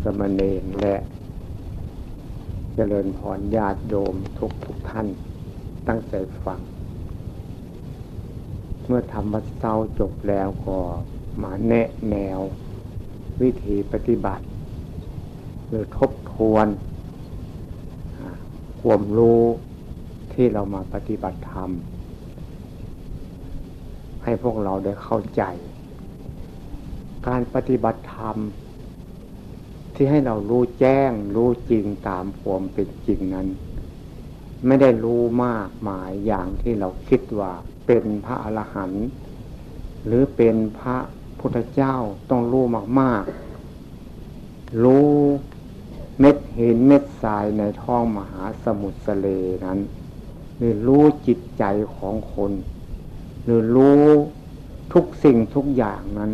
สามเณรและเจริญพรญาติโยมทุกท่านตั้งใจฟังเมื่อทำวัดเช้าจบแล้วก็มาแนะแนววิธีปฏิบัติหรือทบทวนความรู้ที่เรามาปฏิบัติธรรมให้พวกเราได้เข้าใจการปฏิบัติธรรมที่ให้เรารู้แจ้งรู้จริงตามความเป็นจริงนั้นไม่ได้รู้มากมายอย่างที่เราคิดว่าเป็นพระอรหันต์หรือเป็นพระพุทธเจ้าต้องรู้มากๆรู้เม็ดหินเม็ดทรายในท้องมหาสมุทรทะเลนั้นหรือรู้จิตใจของคนหรือรู้ทุกสิ่งทุกอย่างนั้น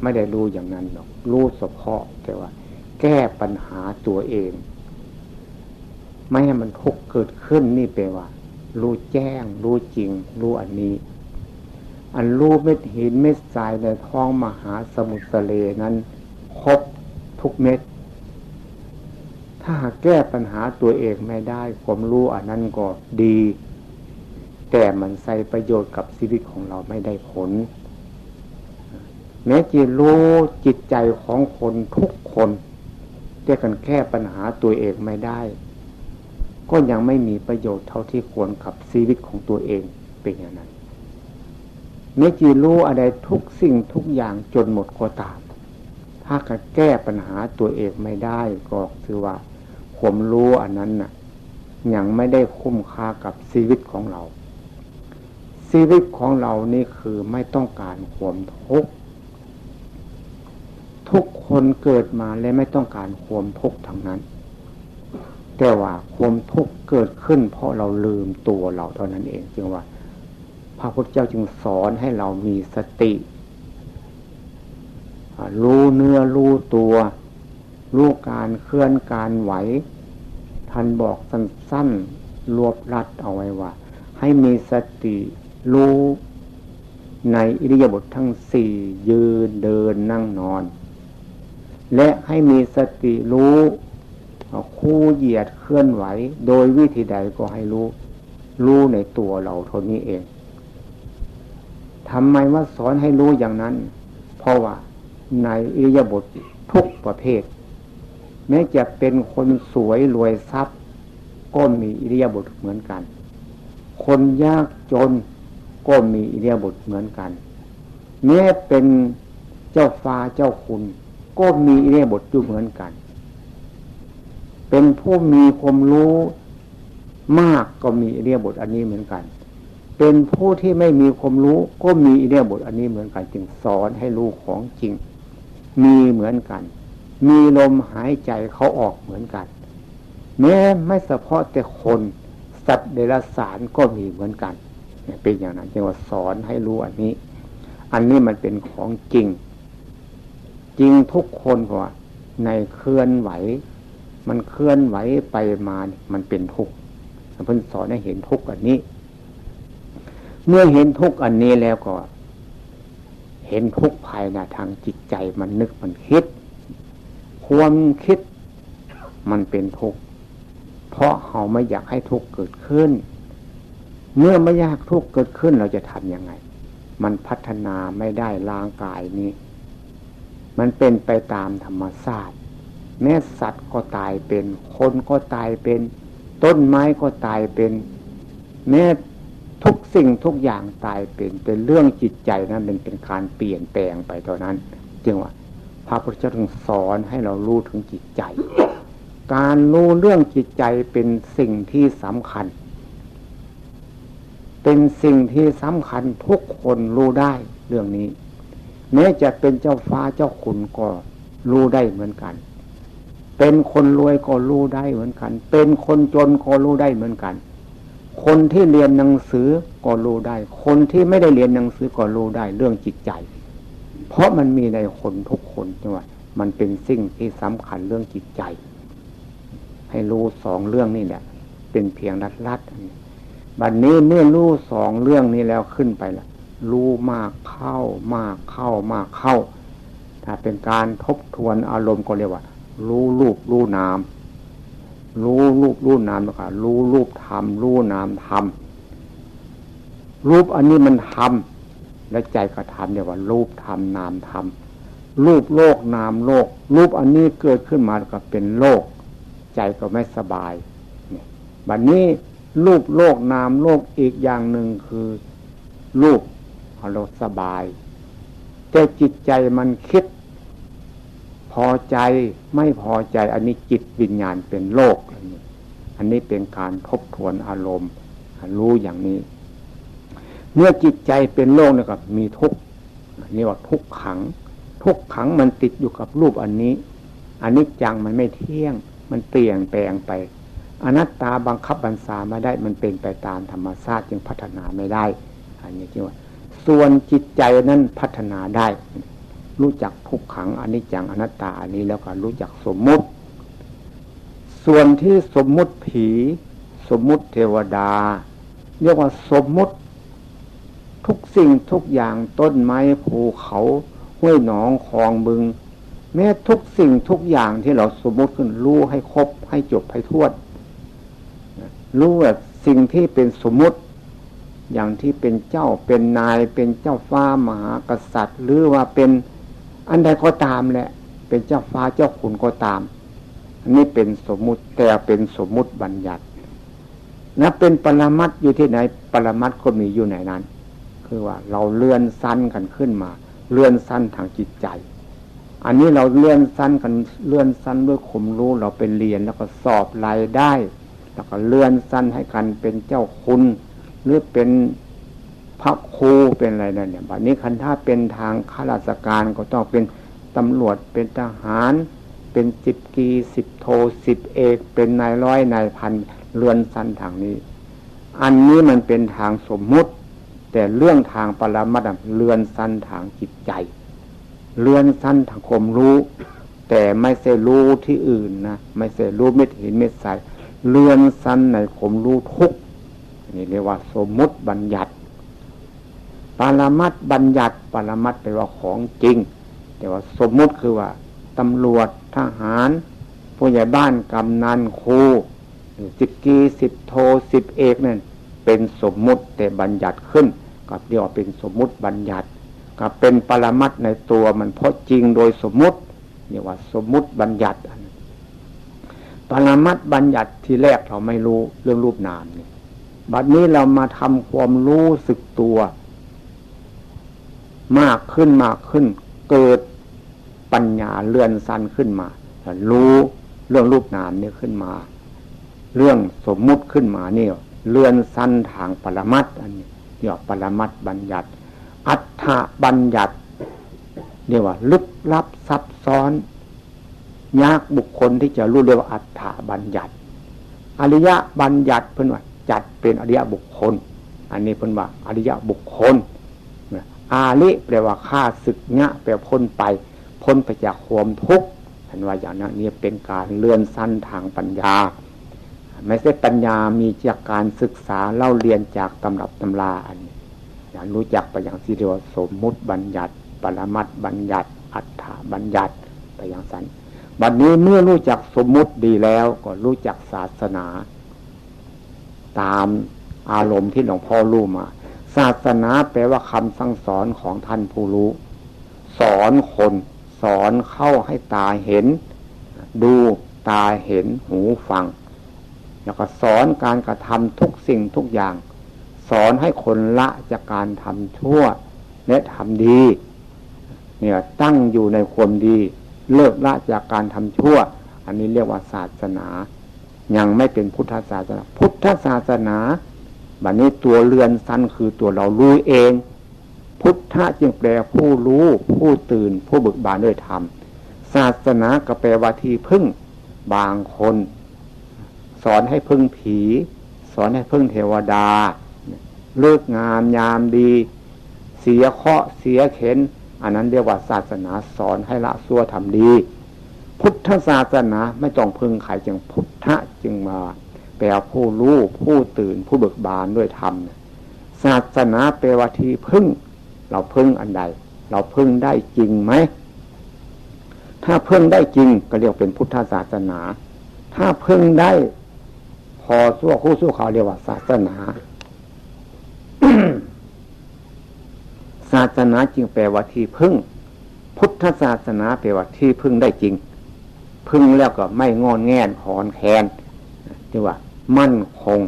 ไม่ได้รู้อย่างนั้นหรอกรู้เฉพาะแต่ว่าแก้ปัญหาตัวเองไม่ให้มันทุกข์เกิดขึ้นนี่แปลว่ารู้แจ้งรู้จริงรู้อันนี้อันรู้เม็ดหินเม็ดทรายในท้องมหาสมุทรทะเลนั้นครบทุกเม็ดถ้าหากแก้ปัญหาตัวเองไม่ได้ความรู้อันนั้นก็ดีแต่มันใส่ประโยชน์กับชีวิตของเราไม่ได้ผลแม้จะรู้จิตใจของคนทุกคนแต่กันแก้ปัญหาตัวเองไม่ได้ก็ยังไม่มีประโยชน์เท่าที่ควรกับชีวิตของตัวเองเป็นอย่างนั้นแม้จะรู้อะไรทุกสิ่งทุกอย่างจนหมดก็ตามถ้าการแก้ปัญหาตัวเองไม่ได้ก็คือว่าความรู้อันนั้นน่ะยังไม่ได้คุ้มค่ากับชีวิตของเราชีวิตของเรานี่คือไม่ต้องการความทุกข์ทุกคนเกิดมาและไม่ต้องการความทุกข์ทั้งนั้นแต่ว่าความทุกข์เกิดขึ้นเพราะเราลืมตัวเราเท่านั้นเองจึงว่าพระพุทธเจ้าจึงสอนให้เรามีสติรู้เนื้อรู้ตัวรู้การเคลื่อนการไหวท่านบอกสั้นๆรวบรัดเอาไว้ว่าให้มีสติรู้ในอิริยาบถทั้งสี่ยืนเดินนั่งนอนและให้มีสติรู้คู่เหยียดเคลื่อนไหวโดยวิธีใดก็ให้รู้ในตัวเราเท่านี้เองทำไมว่าสอนให้รู้อย่างนั้นเพราะว่าในอิริยาบถทุกประเภทแม้จะเป็นคนสวยรวยทรัพย์ก็มีอิริยาบถเหมือนกันคนยากจนก็มีอิริยาบถเหมือนกันแม้เป็นเจ้าฟ้าเจ้าคุณก็มีอิริยาบถอยู่เหมือนกันเป็นผู้มีความรู้มากก็มีอิริยาบถอันนี้เหมือนกันเป็นผู้ที่ไม่มีความรู้ก็มีอิริยาบถอันนี้เหมือนกันจึงสอนให้รู้ของจริงมีเหมือนกันมีลมหายใจเขาออกเหมือนกันแม้ไม่เฉพาะแต่คนสัตว์เดรัจฉานก็มีเหมือนกันเป็นอย่างนั้นจึงว่าสอนให้รู้อันนี้มันเป็นของจริงจริงทุกคนเพราะว่าในเคลื่อนไหวมันเคลื่อนไหวไปมามันเป็นทุกข์เพิ่นสอนให้เห็นทุกข์อันนี้เมื่อเห็นทุกข์อันนี้แล้วก็เห็นทุกข์ภายในทางจิตใจมันนึกมันคิดความคิดมันเป็นทุกข์เพราะเราไม่อยากให้ทุกข์เกิดขึ้นเมื่อไม่อยากทุกข์เกิดขึ้นเราจะทำยังไงมันพัฒนาไม่ได้ร่างกายนี้มันเป็นไปตามธรรมชาติแม้สัตว์ก็ตายเป็นคนก็ตายเป็นต้นไม้ก็ตายเป็นแม้ทุกสิ่งทุกอย่างตายเป็นเรื่องจิตใจนั้นเป็นการเปลี่ยนแปลงไปเท่านั้นจึงว่าพระพุทธเจ้าถึงสอนให้เรารู้ถึงจิตใจการรู้เรื่องจิตใจเป็นสิ่งที่สำคัญเป็นสิ่งที่สำคัญทุกคนรู้ได้เรื่องนี้แม้จะเป็นเจ้าฟ้าเจ้าขุนก็รู้ได้เหมือนกันเป็นคนรวยก็รู้ได้เหมือนกันเป็นคนจนก็รู้ได้เหมือนกันคนที่เรียนหนังสือก็รู้ได้คนที่ไม่ได้เรียนหนังสือก็รู้ได้เรื่องจิตใจเพราะมันมีในคนทุกคนจังหวะมันเป็นสิ่งที่สำคัญเรื่องจิตใจให้รู้สองเรื่องนี่แหละเป็นเพียงลัดๆบัดนี้เมื่อรู้สองเรื่องนี้แล้วขึ้นไปละรู้มากเข้า ถ้าเป็นการทบทวนอารมณ์ก็เรียกว่ารู้รูปรู้นามรู้รูปรู้นามแล้วก็รู้รูปธรรมรู้นามธรรมรูปอันนี้มันธรรมและใจก็ธรรมเรียกว่ารูปธรรมนามธรรมรูปโลกนามโลกรูปอันนี้เกิดขึ้นมาก็เป็นโลกใจก็ไม่สบายเนี่ยบัดนี้รูปโลกนามโลกอีกอย่างหนึ่งคือรูปเราสบายแต่จิตใจมันคิดพอใจไม่พอใจอันนี้จิตวิญญาณเป็นโลกอันนี้เป็นการทบทวนอารมณ์รู้อย่างนี้เมื่อจิตใจเป็นโลกเนี่ยก็มีทุกข์นี่ว่าทุกขังทุกขังมันติดอยู่กับรูปอันนี้อันนี้จังมันไม่เที่ยงมันเปลี่ยนแปลงไปอนัตตาบังคับบัญชาไม่ได้มันเป็นไปตามธรรมชาติจึงพัฒนาไม่ได้อันนี้ที่ว่าส่วนจิตใจนั้นพัฒนาได้รู้จักทุกขังอนิจจังอนัตตาอันนี้แล้วก็รู้จักสมมุติส่วนที่สมมุติผีสมมุติเทวดาเรียกว่าสมมุติทุกสิ่งทุกอย่างต้นไม้ภูเขาห้วยหนองคลองบึงแม้ทุกสิ่งทุกอย่างที่เราสมมุติขึ้นรู้ให้ครบให้จบให้ทั่วรู้ว่าสิ่งที่เป็นสมมุติอย่างที่เป็นเจ้าเป็นนายเป็นเจ้าฟ้ามหากษัตริย์หรือว่าเป็นอันใดก็ตามแหละเป็นเจ้าฟ้าเจ้าขุนก็ตามอันนี้เป็นสมมุติแต่เป็นสมมุติบัญญัตินะเป็นปรมัตถ์อยู่ที่ไหนปรมัตถ์ก็มีอยู่ไหนนั้นคือว่าเราเลื่อนสั้นกันขึ้นมาเลื่อนสั้นทางจิตใจอันนี้เราเลื่อนสั้นกันเลื่อนสั้นด้วยข่มรู้เราเป็นเรียนแล้วก็สอบรายได้แล้วก็เลื่อนสั้นให้กันเป็นเจ้าคุณหรือเป็นพระครูเป็นอะไรนั่นเนี่ยบัดนี้คันถ้าเป็นทางข้าราชการก็ต้องเป็นตำรวจเป็นทหารเป็น10 ตรี10 โท10 เอกเป็นนายร้อยนายพันเลื่อนสั้นทางนี้อันนี้มันเป็นทางสมมุติแต่เรื่องทางปรมัตถ์เลื่อนสั้นทางจิตใจเลื่อนสั้นทางความรู้แต่ไม่ใช่รู้ที่อื่นนะไม่ใช่รู้เม็ดหินเม็ดทรายเลื่อนสั้นในความรู้ทุกนี่เรียกว่าสมมุติบัญญัติปรมัตถ์บัญญัติปรมัตถ์แปลว่าของจริงแต่ว่าสมมุติคือว่าตำรวจทหารผู้ใหญ่บ้านกำนันครู10 ตรี10 โท10 เอกนั่นเป็นสมมุติแต่บัญญัติขึ้นกับเรียกว่าเป็นสมมุติบัญญัติกับเป็นปรมัตถ์ในตัวมันเพราะจริงโดยสมมุติเรียกว่าสมมุติบัญญัติปรมัตถ์บัญญัติที่แรกเราไม่รู้เรื่องรูปนามนี่บัดนี้เรามาทำความรู้สึกตัวมากขึ้นเกิดปัญญาเลื่อนสั้นขึ้นมารู้เรื่องรูปนามนี่ขึ้นมาเรื่องสมมุติขึ้นมานี่เลื่อนสั้นทางปรมัตถ์อันนี้เรียกว่าปรมัตถ์บัญญัติอัฏฐบัญญัติเรียกว่าลึกลับซับซ้อนยากบุคคลที่จะรู้เรียกว่าอัฏฐบัญญัติอริยบัญญัติเพิ่นว่าจัดเป็นอริยบุคคลอันนี้เพิ่นว่าอริยบุคคลอาลิแปลว่าฆ่าศึกงะแปลพ้นไปจากความทุกข์เห็นว่าอย่างนั้นนี่เป็นการเลื่อนสั้นทางปัญญาไม่ใช่ปัญญามีจากการศึกษาเล่าเรียนจากตำรับตำราอันนี้อย่างรู้จักไปอย่างที่เรียกว่าสมมุติบัญญัติปรมัตถ์บัญญัติอัฏฐบัญญัติไปอย่างนั้นบัดนี้เมื่อรู้จักสมมุติดีแล้วก็รู้จักศาสนาตามอารมณ์ที่หลวงพ่อรู้มาศาสนาแปลว่าคำสั่งสอนของท่านผู้รู้สอนคนสอนเข้าให้ตาเห็นดูตาเห็นหูฟังแล้วก็สอนการกระทำทุกสิ่งทุกอย่างสอนให้คนละจากการทำชั่วและทำดีเนี่ยตั้งอยู่ในความดีเลิกละจากการทำชั่วอันนี้เรียกว่าศาสนายังไม่เป็นพุทธศาสนาพุทธศาสนาบัดนี้ตัวเรือนสั้นคือตัวเรารู้เองพุทธะจึงแปลผู้รู้ผู้ตื่นผู้เบิกบานด้วยธรรมศาสนาก็แปลว่าที่พึ่งบางคนสอนให้พึ่งผีสอนให้พึ่งเทวดาเลิกงามยามดีเสียเคราะห์เสียเข็นอันนั้นเรียกว่าศาสนาสอนให้ละชั่วทำดีพุทธศาสนาไม่ต้องพึ่งใครจึงพุทธะจึงมาแปลผู้รู้ผู้ตื่นผู้เบิกบานด้วยธรรมศาสนาแปลว่าที่พึ่งเราพึ่งอันใดเราพึ่งได้จริงไหม ถ้าพึ่งได้จริงก็เรียกเป็นพุทธศาสนาถ้าพึ่งได้พอสู้คู่สู้เขาเรียกว่าศาสนา ศาสนาจริงแปลว่าที่พึ่งพุทธศาสนาแปลว่าที่พึ่งได้จริงพึ่งแล้วก็ไม่งอนแง่นหอนแคนที่ว่ามั่นคง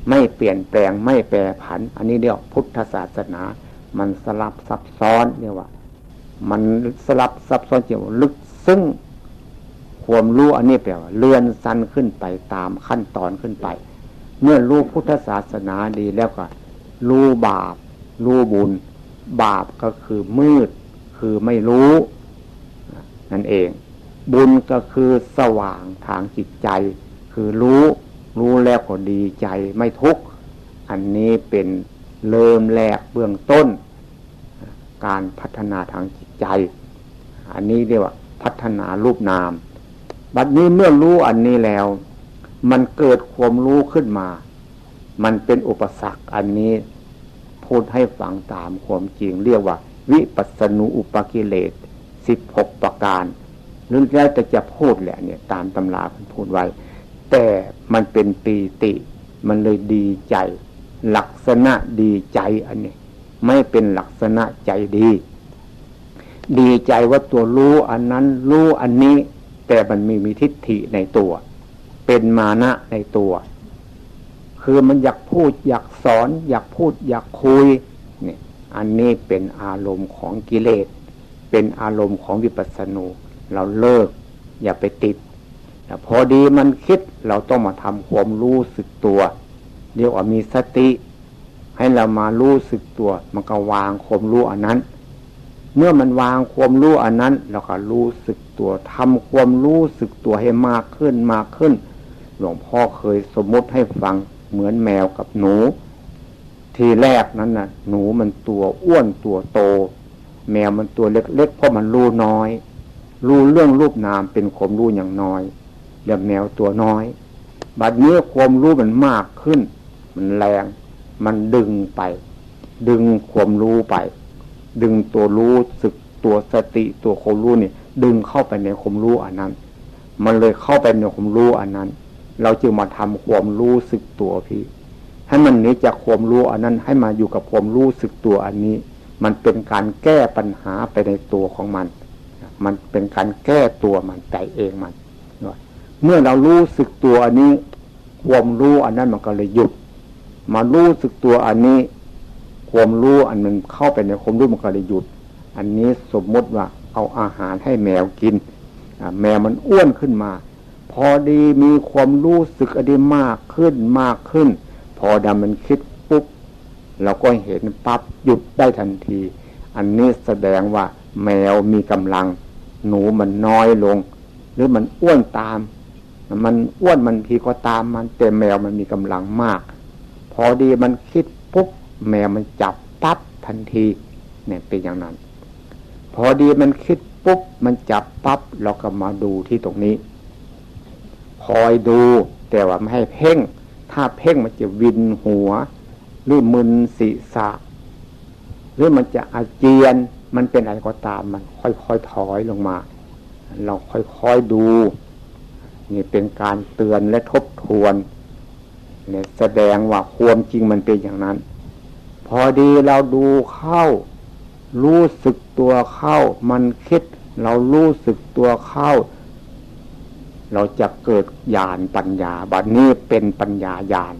ไม่เปลี่ยนแปลงไม่แปรผันอันนี้เรียกพุทธศาสนามันสลับซับซ้อนเนี่ยว่ามันสลับซับซ้อนเกี่ยวลึกซึ้งความรู้อันนี้แปลว่าเลื่อนสั้นขึ้นไปตามขั้นตอนขึ้นไปเมื่อรู้พุทธศาสนาดีแล้วก็รู้บาปรู้บุญบาปก็คือมืดคือไม่รู้นั่นเองบุญก็คือสว่างทางจิตใจคือรู้แล้วก็ดีใจไม่ทุกข์อันนี้เป็นเริ่มแรกเบื้องต้นการพัฒนาทางจิตใจอันนี้เรียกว่าพัฒนารูปนามบัดนี้เมื่อรู้อันนี้แล้วมันเกิดความรู้ขึ้นมามันเป็นอุปสรรคอันนี้พูดให้ฟังตามความจริงเรียกว่าวิปัสสนูอุปกิเลส16ประการหรือแล้วแต่จะพูดแหละเนี่ยตามตำราพูดไว้แต่มันเป็นปีติมันเลยดีใจลักษณะดีใจอันนี้ไม่เป็นลักษณะใจดีใจว่าตัวรู้อันนั้นรู้อันนี้แต่มันมีทิฏฐิในตัวเป็นมานะในตัวคือมันอยากพูดอยากสอนอยากพูดอยากคุยเนี่ยอันนี้เป็นอารมณ์ของกิเลสเป็นอารมณ์ของวิปัสสนูเราเลิกอย่าไปติดแต่พอดีมันคิดเราต้องมาทำความรู้สึกตัวเรียกว่ามีสติให้เรามารู้สึกตัวมันก็วางความรู้อันนั้นเมื่อมันวางความรู้อันนั้นเราก็รู้สึกตัวทำความรู้สึกตัวให้มากขึ้นหลวงพ่อเคยสมมติให้ฟังเหมือนแมวกับหนูทีแรกนั้นน่ะหนูมันตัวอ้วนตัวโตแมวมันตัวเล็กๆเพราะมันรู้น้อยรู้เรื่องรูปนามเป็นความรู้อย่างน้อยเรียกแมวตัวน้อยบัดนี้ความรู้มันมากขึ้นมันแรงมันดึงไปดึงความรู้ไปดึงตัวรู้สึกตัวสติตัวความรู้นี่ดึงเข้าไปในความรู้อันนั้นมันเลยเข้าไปในความรู้อันนั้นเราจึงมาทำความรู้สึกตัวพี่ให้มันหนีจากความรู้อันนั้นให้มาอยู่กับความรู้สึกตัวอันนี้มันเป็นการแก้ปัญหาไปในตัวของมันเป็นการแก้ตัวมันใจเองมันเมื่อเรารู้สึกตัวอันนี้ความรู้อันนั้นมันก็เลยหยุดมารู้สึกตัวอันนี้ความรู้อันมันเข้าไปในความรู้มันก็เลยหยุดอันนี้สมมติว่าเอาอาหารให้แมวกินแมวมันอ้วนขึ้นมาพอดีมีความรู้สึกอันนี้มากขึ้นพอดำมันคิดปุ๊บเราก็เห็นปั๊บหยุดได้ทันทีอันนี้แสดงว่าแมวมีกำลังหนูมันน้อยลงหรือมันอ้วนตามมันอ้วนมันทีก็ตามมันแต่แมวมันมีกำลังมากพอดีมันคิดปุ๊บแมวมันจับปั๊บทันทีเนี่ยเป็นอย่างนั้นพอดีมันคิดปุ๊บมันจับปั๊บเราก็มาดูที่ตรงนี้คอยดูแต่ว่าไม่ให้เพ่งถ้าเพ่งมันจะวินหัวหรือมึนศีรษะหรือมันจะอาเจียนมันเป็นอะไรก็ตามมันค่อยๆถอยลงมาเราค่อยๆดูนี่เป็นการเตือนและทบทวนเนี่ยแสดงว่าความจริงมันเป็นอย่างนั้นพอดีเราดูเข้ารู้สึกตัวเข้ามันคิดเรารู้สึกตัวเข้าเราจะเกิดญาณปัญญาบัดนี้เป็นปัญญาญาณ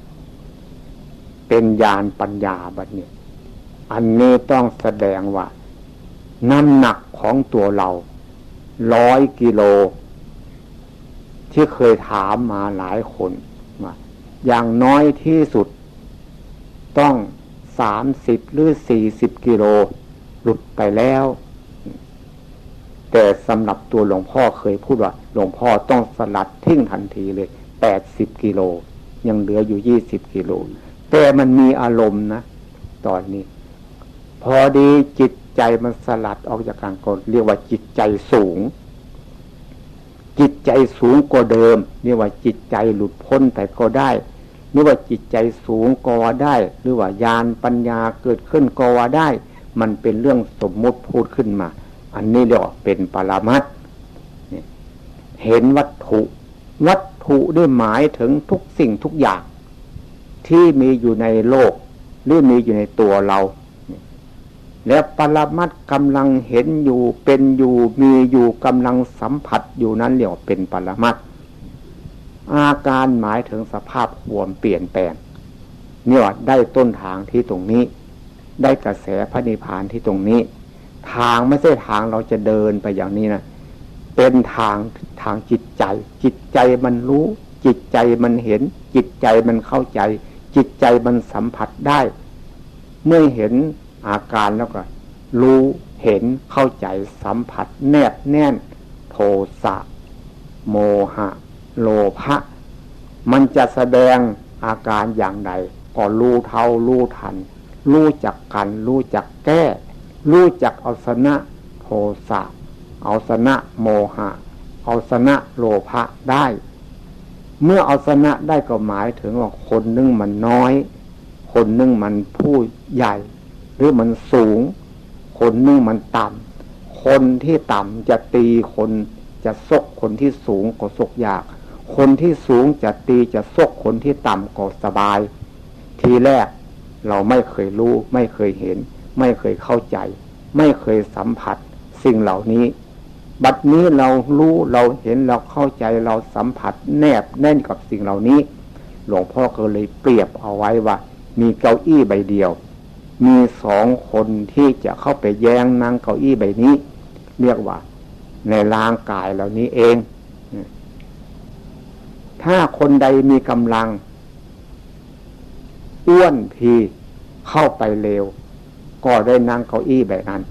เป็นญาณปัญญาบัดนี้อันนี้ต้องแสดงว่าน้ำหนักของตัวเรา100 กิโลที่เคยถามมาหลายคนว่าอย่างน้อยที่สุดต้อง30หรือ40 กิโลหลุดไปแล้วแต่สำหรับตัวหลวงพ่อเคยพูดว่าหลวงพ่อต้องสลัดทิ้งทันทีเลย80 กิโลยังเหลืออยู่20 กิโลแต่มันมีอารมณ์นะตอนนี้พอดีจิตใจมันสลัดออกจากการก็เรียกว่าจิตใจสูงจิตใจสูงกว่าเดิมเรียกว่าจิตใจหลุดพ้นแต่ก็ได้หรือว่าจิตใจสูงก็ว่าได้หรือว่าญาณปัญญาเกิดขึ้นก็ว่าได้มันเป็นเรื่องสมมุติพูดขึ้นมาอันนี้เรียกว่าเป็นปรมัตถ์ เห็นวัตถุวัตถุได้หมายถึงทุกสิ่งทุกอย่างที่มีอยู่ในโลกหรือมีอยู่ในตัวเราและปรมัตถ์กำลังเห็นอยู่เป็นอยู่มีอยู่กำลังสัมผัสอยู่นั้นเรียกว่าเป็นปรมัตถ์อาการหมายถึงสภาพความเปลี่ยนแปลงเนี่ยได้ต้นทางที่ตรงนี้ได้กระแสพระนิพพานที่ตรงนี้ทางไม่ใช่ทางเราจะเดินไปอย่างนี้นะเป็นทางจิตใจจิตใจมันรู้จิตใจมันเห็นจิตใจมันเข้าใจจิตใจมันสัมผัสได้เมื่อเห็นอาการแล้วก็รู้เห็นเข้าใจสัมผัสแนบแน่นโทสะโมหะโลภะมันจะแสดงอาการอย่างใดก็รู้เท่ารู้ทันรู้จักกันรู้จักแก้รู้จักเอาชนะโทสะเอาชนะโมหะเอาชนะโลภะได้เมื่อเอาชนะได้ก็หมายถึงว่าคนนึงมันน้อยคนนึงมันผู้ใหญ่หรือมันสูงคนนึงมันต่ำคนที่ต่ำจะตีคนจะซกคนที่สูงก็ซกยากคนที่สูงจะตีจะซกคนที่ต่ำก็สบายทีแรกเราไม่เคยรู้ไม่เคยเห็นไม่เคยเข้าใจไม่เคยสัมผัสสิ่งเหล่านี้บัดนี้เรารู้เราเห็นเราเข้าใจเราสัมผัสแนบแน่นกับสิ่งเหล่านี้หลวงพ่อก็เลยเปรียบเอาไว้ว่ามีเก้าอี้ใบเดียวมี2 คนที่จะเข้าไปแย่งนั่งเก้าอี้ใบนี้เรียกว่าในร่างกายเหล่านี้เองถ้าคนใดมีกำลังอ้วนพีเข้าไปเร็วก็ได้นั่งเก้าอี้แบบนั้น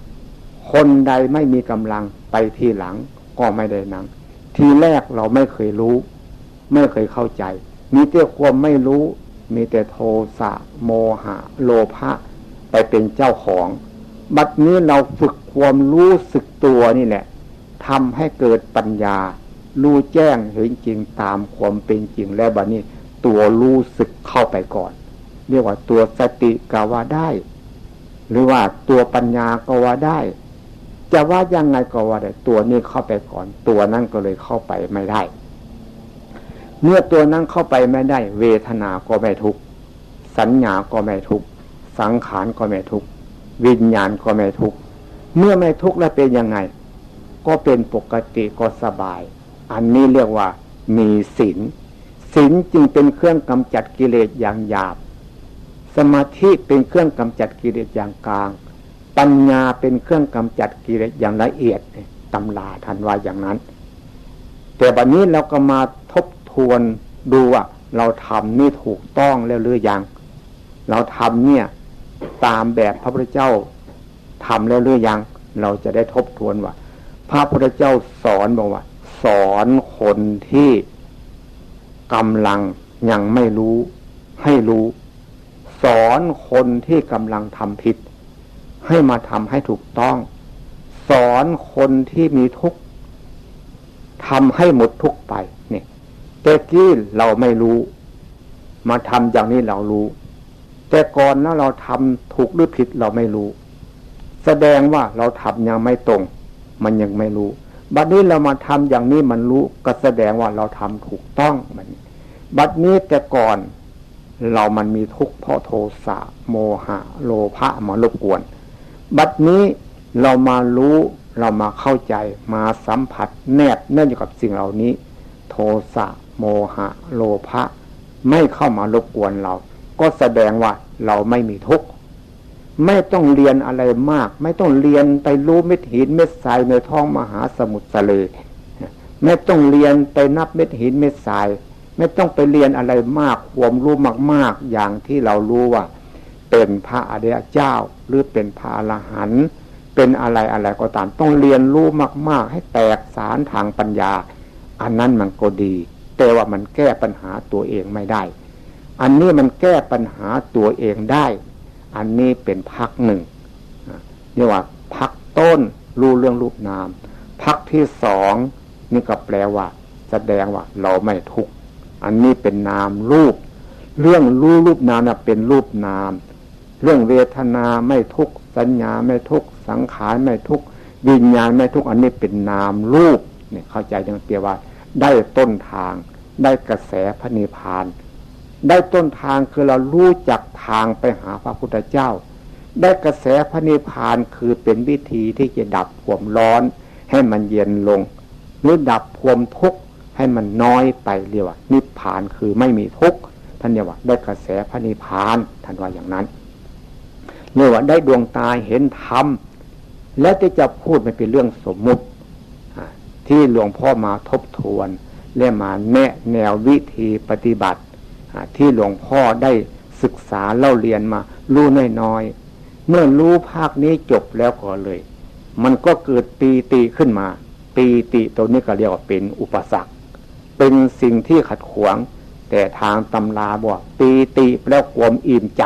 คนใดไม่มีกำลังไปทีหลังก็ไม่ได้นั่งทีแรกเราไม่เคยรู้ไม่เคยเข้าใจมีแต่ความไม่รู้มีแต่โทสะโมหะโลภะไปเป็นเจ้าของบัดนี้เราฝึกความรู้สึกตัวนี่แหละทำให้เกิดปัญญารู้แจ้งเห็นจริงตามความเป็นจริงแล้วบัดนี้ตัวรู้สึกเข้าไปก่อนเรียกว่าตัวสติก็ว่าได้หรือว่าตัวปัญญาก็ว่าได้จะว่ายังไงก็ว่าได้ตัวนี้เข้าไปก่อนตัวนั้นก็เลยเข้าไปไม่ได้เมื่อตัวนั้นเข้าไปไม่ได้เวทนาก็ไม่ทุกข์สัญญาก็ไม่ทุกข์สังขารก็ไม่ทุกข์วิญญาณก็ไม่ทุกข์เมื่อไม่ทุกข์แล้วเป็นยังไงก็เป็นปกติก็สบายอันนี้เรียกว่ามีศีลศีลจึงเป็นเครื่องกำจัดกิเลสอย่างหยาบสมาธิเป็นเครื่องกำจัดกิเลสอย่างกลางปัญญาเป็นเครื่องกำจัดกิเลสอย่างละเอียดตำราท่านว่าอย่างนั้นแต่บัดนี้เราก็มาทบทวนดูว่าเราทำนี่ถูกต้องแล้วหรือยังเราทำเนี่ยตามแบบพระพุทธเจ้าทำแล้วหรือยังเราจะได้ทบทวนว่าพระพุทธเจ้าสอนบอกว่าสอนคนที่กำลังยังไม่รู้ให้รู้สอนคนที่กำลังทำผิดให้มาทำให้ถูกต้องสอนคนที่มีทุกข์ทำให้หมดทุกข์ไปเนี่ยแต่กี้เราไม่รู้มาทำอย่างนี้เรารู้แต่ก่อนแล้วเราทำถูกหรือผิดเราไม่รู้แสดงว่าเราทำยังไม่ตรงมันยังไม่รู้บัดนี้เรามาทำอย่างนี้มันรู้ก็แสดงว่าเราทำถูกต้องมันบัดนี้แต่ก่อนเรามันมีทุกข์เพราะโทสะโมหะโลภะมารบกวนบัดนี้เรามารู้เรามาเข้าใจมาสัมผัสแนบแน่นอยู่กับสิ่งเหล่านี้โทสะโมหะโลภะไม่เข้ามารบกวนเราก็แสดงว่าเราไม่มีทุกข์ไม่ต้องเรียนอะไรมากไม่ต้องเรียนไปรู้เม็ดหินเม็ดทรายในท้องมหาสมุทรทะเลไม่ต้องเรียนไปนับเม็ดหินเม็ดทรายไม่ต้องไปเรียนอะไรมากความรู้มากๆอย่างที่เรารู้ว่าเป็นพระอริยเจ้าหรือเป็นพระอรหันต์เป็นอะไรก็ตามต้องเรียนรู้มากๆให้แตกสารทางปัญญาอันนั้นมันก็ดีแต่ว่ามันแก้ปัญหาตัวเองไม่ได้อันนี้มันแก้ปัญหาตัวเองได้อันนี้เป็นภาคหนึ่งเรียกว่าภาคต้นรู้เรื่องรูปนามภาคที่2นี่ก็แปลว่าแสดงว่าเราไม่ทุกข์อันนี้เป็นนามรูปเรื่องรู้รูปนามนะเป็นรูปนามเรื่องเวทนาไม่ทุกข์สัญญาไม่ทุกข์สังขารไม่ทุกข์วิญญาณไม่ทุกข์อันนี้เป็นนามรูปเนี่ยเข้าใจจังเปียว่า ได้ต้นทางได้กระแสพระนิพพานได้ต้นทางคือเรารู้จักทางไปหาพระพุทธเจ้าได้กระแสพระนิพพานคือเป็นวิธีที่จะดับความร้อนให้มันเย็นลงหรือดับความทุกข์ให้มันน้อยไปเรียกว่านิพพานคือไม่มีทุกข์ท่านเรียกว่าได้กระแสพระนิพพานท่านว่าอย่างนั้นเรียกว่าได้ดวงตาเห็นธรรมและที่จะพูดมันเป็นเรื่องสมมุติที่หลวงพ่อมาทบทวนและมาแนะแนววิธีปฏิบัติที่หลวงพ่อได้ศึกษาเล่าเรียนมารู้น้อยๆเมื่อรู้ภาคนี้จบแล้วก็เลยมันก็เกิดปีติขึ้นมาปีติตัวนี้ก็เรียกว่าเป็นอุปสรรคเป็นสิ่งที่ขัดขวางแต่ทางตำราบอกปีติแล้วความอิ่มใจ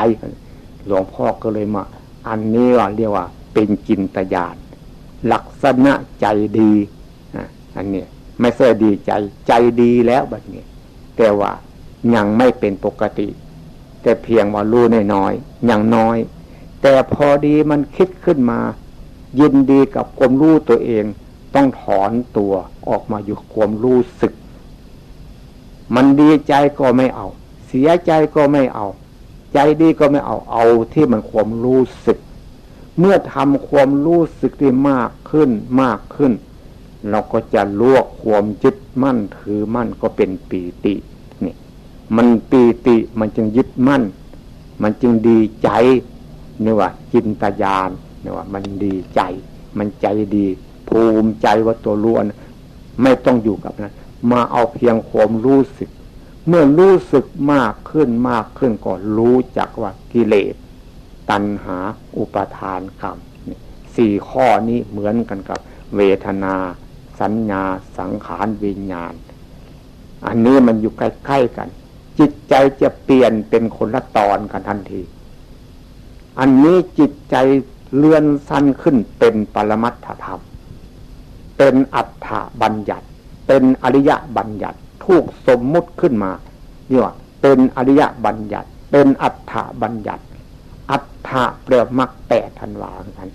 หลวงพ่อก็เลยมาอันนี้เรียกว่าเป็นจินตญาณลักษณะใจดีอันนี้ไม่ใช่ดีใจดีแล้วแบบนี้แต่ว่ายังไม่เป็นปกติแต่เพียงว่ารู้น้อยๆอย่างน้อยแต่พอดีมันคิดขึ้นมายินดีกับความรู้ตัวเองต้องถอนตัวออกมาอยู่ความรู้สึกมันดีใจก็ไม่เอาเสียใจก็ไม่เอาใจดีก็ไม่เอาที่มันความรู้สึกเมื่อทำความรู้สึกได้มากขึ้นเราก็จะลวกความยึดมั่นถือมั่นก็เป็นปีตินี่มันปีติมันจึงยึดมั่นมันจึงดีใจนี่ว่าจินตญาณนี่ว่ามันดีใจมันใจดีภูมิใจว่าตัวล้วนไม่ต้องอยู่กับนั้นมาเอาเพียงความรู้สึกเมื่อรู้สึกมากขึ้นก็รู้จักว่ากิเลสตัณหาอุปาทานกรรมสี่ข้อนี้เหมือนกันกับเวทนาสัญญาสังขารวิญญาณอันนี้มันอยู่ใกล้ๆกันจิตใจจะเปลี่ยนเป็นคนละตอนกันทันทีอันนี้จิตใจเลื่อนสั้นขึ้นเป็นปรมัตถธรรมเป็นอัฏฐบัญญัติเป็นอริยบัญญัติถูกสมมุติขึ้นมาเนี่ยเป็นอริยบัญญัติเป็นอัฏฐบัญญัติอัฏฐแปลมรรคแปดทันวากัน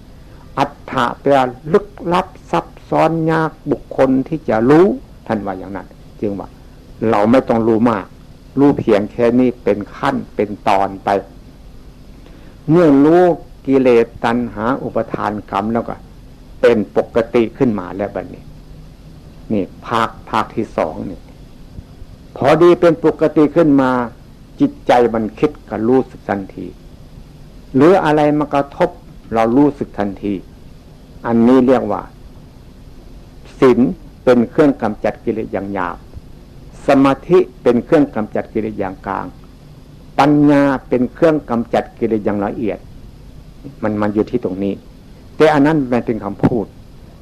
อัฏฐแปลลึกลับซับซ้อนยากบุคคลที่จะรู้ท่านว่าอย่างนั้นจึงว่าเราไม่ต้องรู้มากรู้เพียงแค่นี้เป็นขั้นเป็นตอนไปเมื่อรู้กิเลสตัณหาอุปทานกรรมแล้วก็เป็นปกติขึ้นมาแล้วบัดนี้นี่ภาคที่สองนี่พอดีเป็นปกติขึ้นมาจิตใจมันคิดก็รู้สึกทันทีหรืออะไรมากระทบเรารู้สึกทันทีอันนี้เรียกว่าศีลเป็นเครื่องกำจัดกิเลสอย่างหยาบสมาธิเป็นเครื่องกำจัดกิเลสอย่างกลางปัญญาเป็นเครื่องกำจัดกิเลสอย่างละเอียดมันอยู่ที่ตรงนี้แต่อันนั้นมันเป็นคำพูด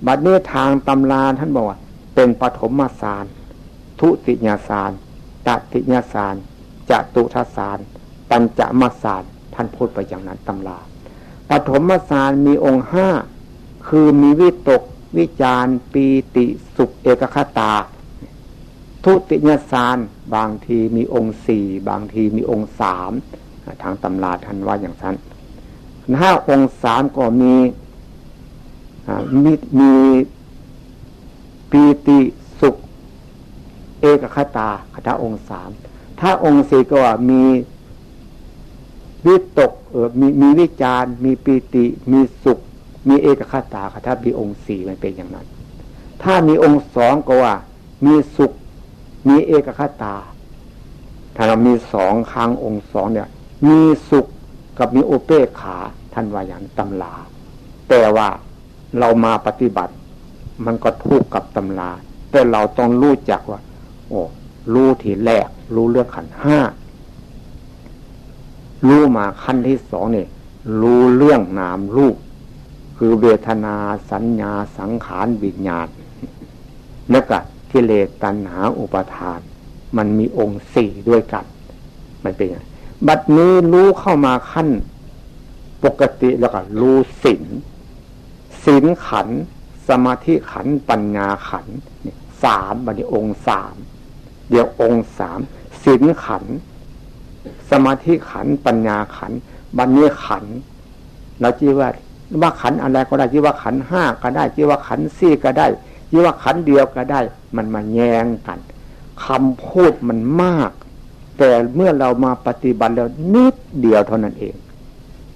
บัดนี้ทางตำราท่านบอกว่าเป็นปฐมฌานทุติยฌานตติยฌานจตุทัสฌานปัญจมฌานท่านพูดไปอย่างนั้นตำราปฐมฌานมีองค์ห้าคือมีวิตกวิจารปีติสุขเอกคตาทุติยฌานบางทีมีองค์สี่บางทีมีองค์สามทางตำราท่านว่าอย่างนั้นถ้าองค์สามก็มีปีติสุขเอกคตาถ้าองค์สามถ้าองค์สี่ก็มีวิตกมีวิจารมีปีติมีสุขมีเอกคตาถ้ามีองค์สี่มันเป็นอย่างนั้นถ้ามีองค์สองก็ว่ามีสุขมีเอกคตาถ้าเรามีสองครั้งองค์สองเนี่ยมีสุขกับมีอุเบกขาท่านว่าอย่างตำราแต่ว่าเรามาปฏิบัติมันก็ถูกกับตำราแต่เราต้องรู้จักว่ารู้ทีแรกรู้เรื่องขันธ์ห้ารู้มาขั้นที่สองเนี่ยรู้เรื่องนามรูปคือเวทนาสัญญาสังขารวิญญาณแล้วก็กิเลสตัณหาอุปาทานมันมีองค์สี่ด้วยกันมันเป็นอย่างบัดนี้รู้เข้ามาขั้นปกติแล้วก็รู้ศีลขันธ์สมาธิขันธ์ปัญญาขันธ์สามบัดนี้องค์สามเดี๋ยวองค์สามศีลขันธ์สมาธิขันธ์ปัญญาขันธ์บัดนี้ขันธ์เราจีว่าขันธ์อะไรก็ได้จีว่าขันธ์ห้าก็ได้จีว่าขันธ์สี่ก็ได้จี ที่ว่าขันเดียวก็ได้มันมาแย้งกันคำพูดมันมากแต่เมื่อเรามาปฏิบัติแล้วนิดเดียวเท่านั้นเอง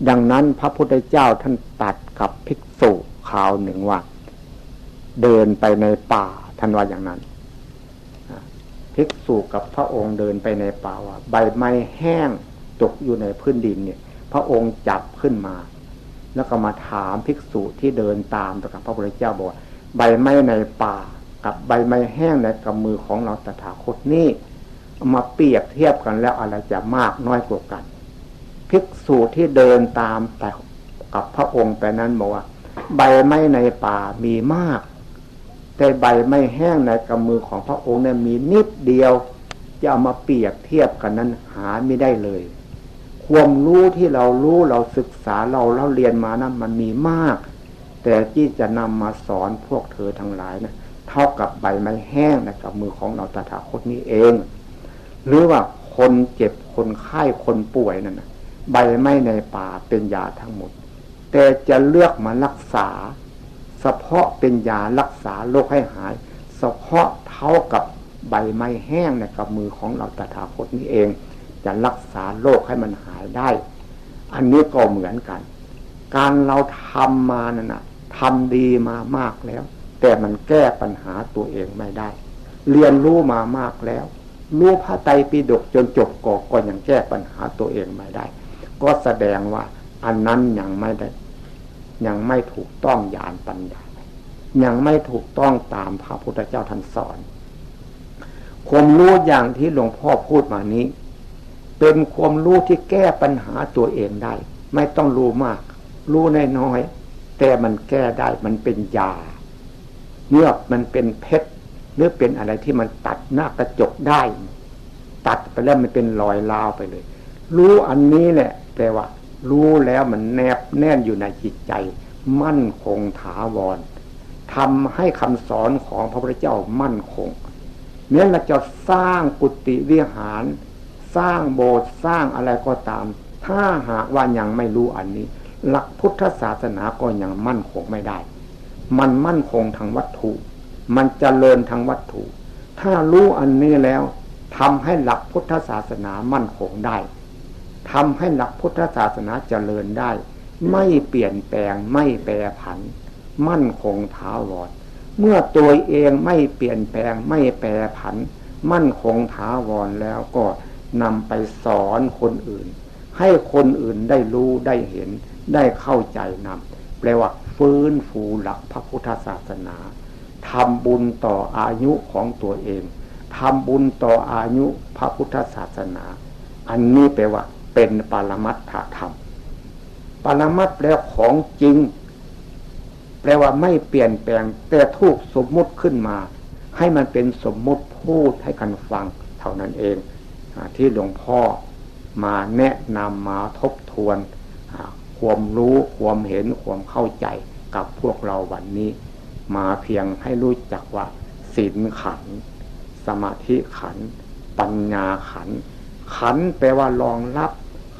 ดังนั้นพระพุทธเจ้าท่านตัดกับภิกษุคราวหนึ่งว่าเดินไปในป่าท่านว่าอย่างนั้นภิกษุกับพระองค์เดินไปในป่าว่าใบไม้แห้งตกอยู่ในพื้นดินเนี่ยพระองค์จับขึ้นมาแล้วก็มาถามภิกษุที่เดินตามกับพระพุทธเจ้าบอกใบไม้ในป่ากับใบไม้แห้งในกำมือของเราตถาคตนี่เอามาเปรียบเทียบกันแล้วอะไรจะมากน้อยกว่ากันภิกษุที่เดินตามแต่กับพระองค์ไปนั้นบอกว่าใบไม้ในป่ามีมากแต่ใบไม้แห้งในกำมือของพระองค์เนี่ยมีนิดเดียวจะเอามาเปรียบเทียบกันนั้นหาไม่ได้เลยความรู้ที่เรารู้เราศึกษาเราเรียนมานั้นมันมีมากแต่ที่จะนำมาสอนพวกเธอทั้งหลายนะเท่ากับใบไม้แห้งในกำมือของเราตถาคตนี้เองหรือว่าคนเจ็บคนไข้คนป่วยนั่นนะใบไม้ในป่าเป็นยาทั้งหมดแต่จะเลือกมารักษาเฉพาะเป็นยารักษาโรคให้หายเฉพาะเท่ากับใบไม้แห้งในกำมือของเราตถาคตนี้เองจะรักษาโรคให้มันหายได้อันนี้ก็เหมือนกันการเราทำมานั่นนะทำดีมามากแล้วแต่มันแก้ปัญหาตัวเองไม่ได้เรียนรู้มามากแล้วรู้พระไตรปิฎกจนจบก็ยังแก้ปัญหาตัวเองไม่ได้ก็แสดงว่าอันนั้นยังไม่ได้ยังไม่ถูกต้องญาณปัญญายังไม่ถูกต้องตามพระพุทธเจ้าท่านสอนความรู้อย่างที่หลวงพ่อพูดมานี้เป็นความรู้ที่แก้ปัญหาตัวเองได้ไม่ต้องรู้มากรู้น้อยๆแต่มันแก้ได้มันเป็นยาเมื่อมันเป็นเพชรหรือเป็นอะไรที่มันตัดหน้ากระจกได้ตัดไปแล้วมันเป็นรอยร้าวไปเลยรู้อันนี้แหละแต่ว่ารู้แล้วมันแนบแน่นอยู่ในจิตใจมั่นคงถาวรทำให้คำสอนของพระพุทธเจ้ามั่นคงเมื่อเราจะสร้างกุฏิวิหารสร้างโบสถ์สร้างอะไรก็ตามถ้าหากว่ายังไม่รู้อันนี้หลักพุทธศาสนาก็ยังมั่นคงไม่ได้มันมั่นคงทางวัตถุมันเจริญทางวัตถุถ้ารู้อันนี้แล้วทำให้หลักพุทธศาสนามั่นคงได้ทำให้หลักพุทธศาสนาเจริญได้ไม่เปลี่ยนแปลงไม่แปรผันมั่นคงถาวรเมื่อตัวเองไม่เปลี่ยนแปลงไม่แปรผันมั่นคงถาวรแล้วก็นำไปสอนคนอื่นให้คนอื่นได้รู้ได้เห็นได้เข้าใจนำแปลว่าฟื้นฟูหลักพระพุทธศาสนาทำบุญต่ออายุของตัวเองทำบุญต่ออายุพระพุทธศาสนาอันนี้แปลว่าเป็นปรมัตถธรรมปรมัตถ์แปลของจริงแปลว่าไม่เปลี่ยนแปลงแต่ถูกสมมุติขึ้นมาให้มันเป็นสมมุติพูดให้กันฟังเท่านั้นเองที่หลวงพ่อมาแนะนำมาทบทวนความรู้ความเห็นความเข้าใจกับพวกเราวันนี้มาเพียงให้รู้จักว่าศีลขันธ์สมาธิขันธ์ปัญญาขันธ์ขันธ์แปลว่ารองรับ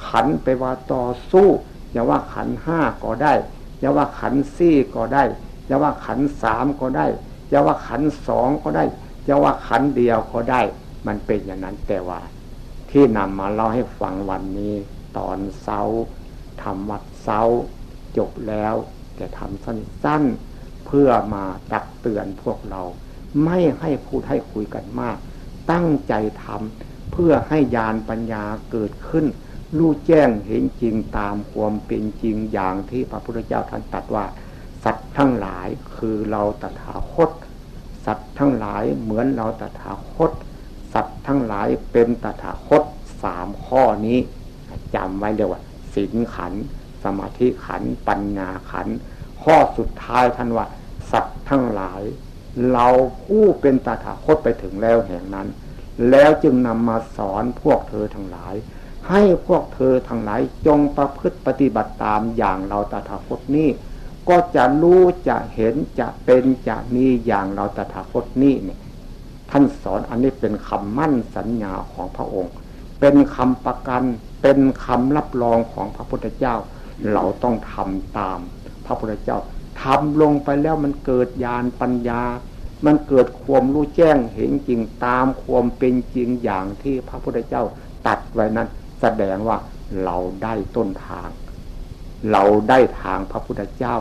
ขันธ์แปลว่าต่อสู้อย่าว่าขันธ์ห้าก็ได้อย่าว่าขันธ์สี่ก็ได้อย่าว่าขันธ์สามก็ได้อย่าว่าขันธ์สองก็ได้อย่าว่าขันธ์เดียวก็ได้มันเป็นอย่างนั้นแต่ว่าที่นำมาเล่าให้ฟังวันนี้ตอนเช้าทำวัดเช้าจบแล้วแต่ทำสั้นๆเพื่อมาตักเตือนพวกเราไม่ให้พูดให้คุยกันมากตั้งใจทำเพื่อให้ญาณปัญญาเกิดขึ้นรู้แจ้งเห็นจริงตามความเป็นจริงอย่างที่พระพุทธเจ้าท่านตรัสว่าสัตว์ทั้งหลายคือเราตถาคตสัตว์ทั้งหลายเหมือนเราตถาคตสัตว์ทั้งหลายเป็นตถาคตสามข้อนี้จำไว้เรียกว่าศีลขันธ์สมาธิขันธ์ปัญญาขันธ์ข้อสุดท้ายท่านว่าสัตว์ทั้งหลายเราผู้เป็นตถาคตไปถึงแล้วแห่งนั้นแล้วจึงนำมาสอนพวกเธอทั้งหลายให้พวกเธอทั้งหลายจงประพฤติปฏิบัติตามอย่างเราตถาคตนี้ก็จะรู้จะเห็นจะเป็นจะมีอย่างเราตถาคตนี้เนี่ยท่านสอนอันนี้เป็นคำมั่นสัญญาของพระองค์เป็นคำประกันเป็นคำรับรองของพระพุทธเจ้าเราต้องทำตามพระพุทธเจ้าทำลงไปแล้วมันเกิดญาณปัญญา มันเกิดความรู้แจ้งเห็นจริงตามความเป็นจริงอย่างที่พระพุทธเจ้าตรัสไว้นั้นแสดงว่าเราได้ต้นทางเราได้ทางพระพุทธเจ้า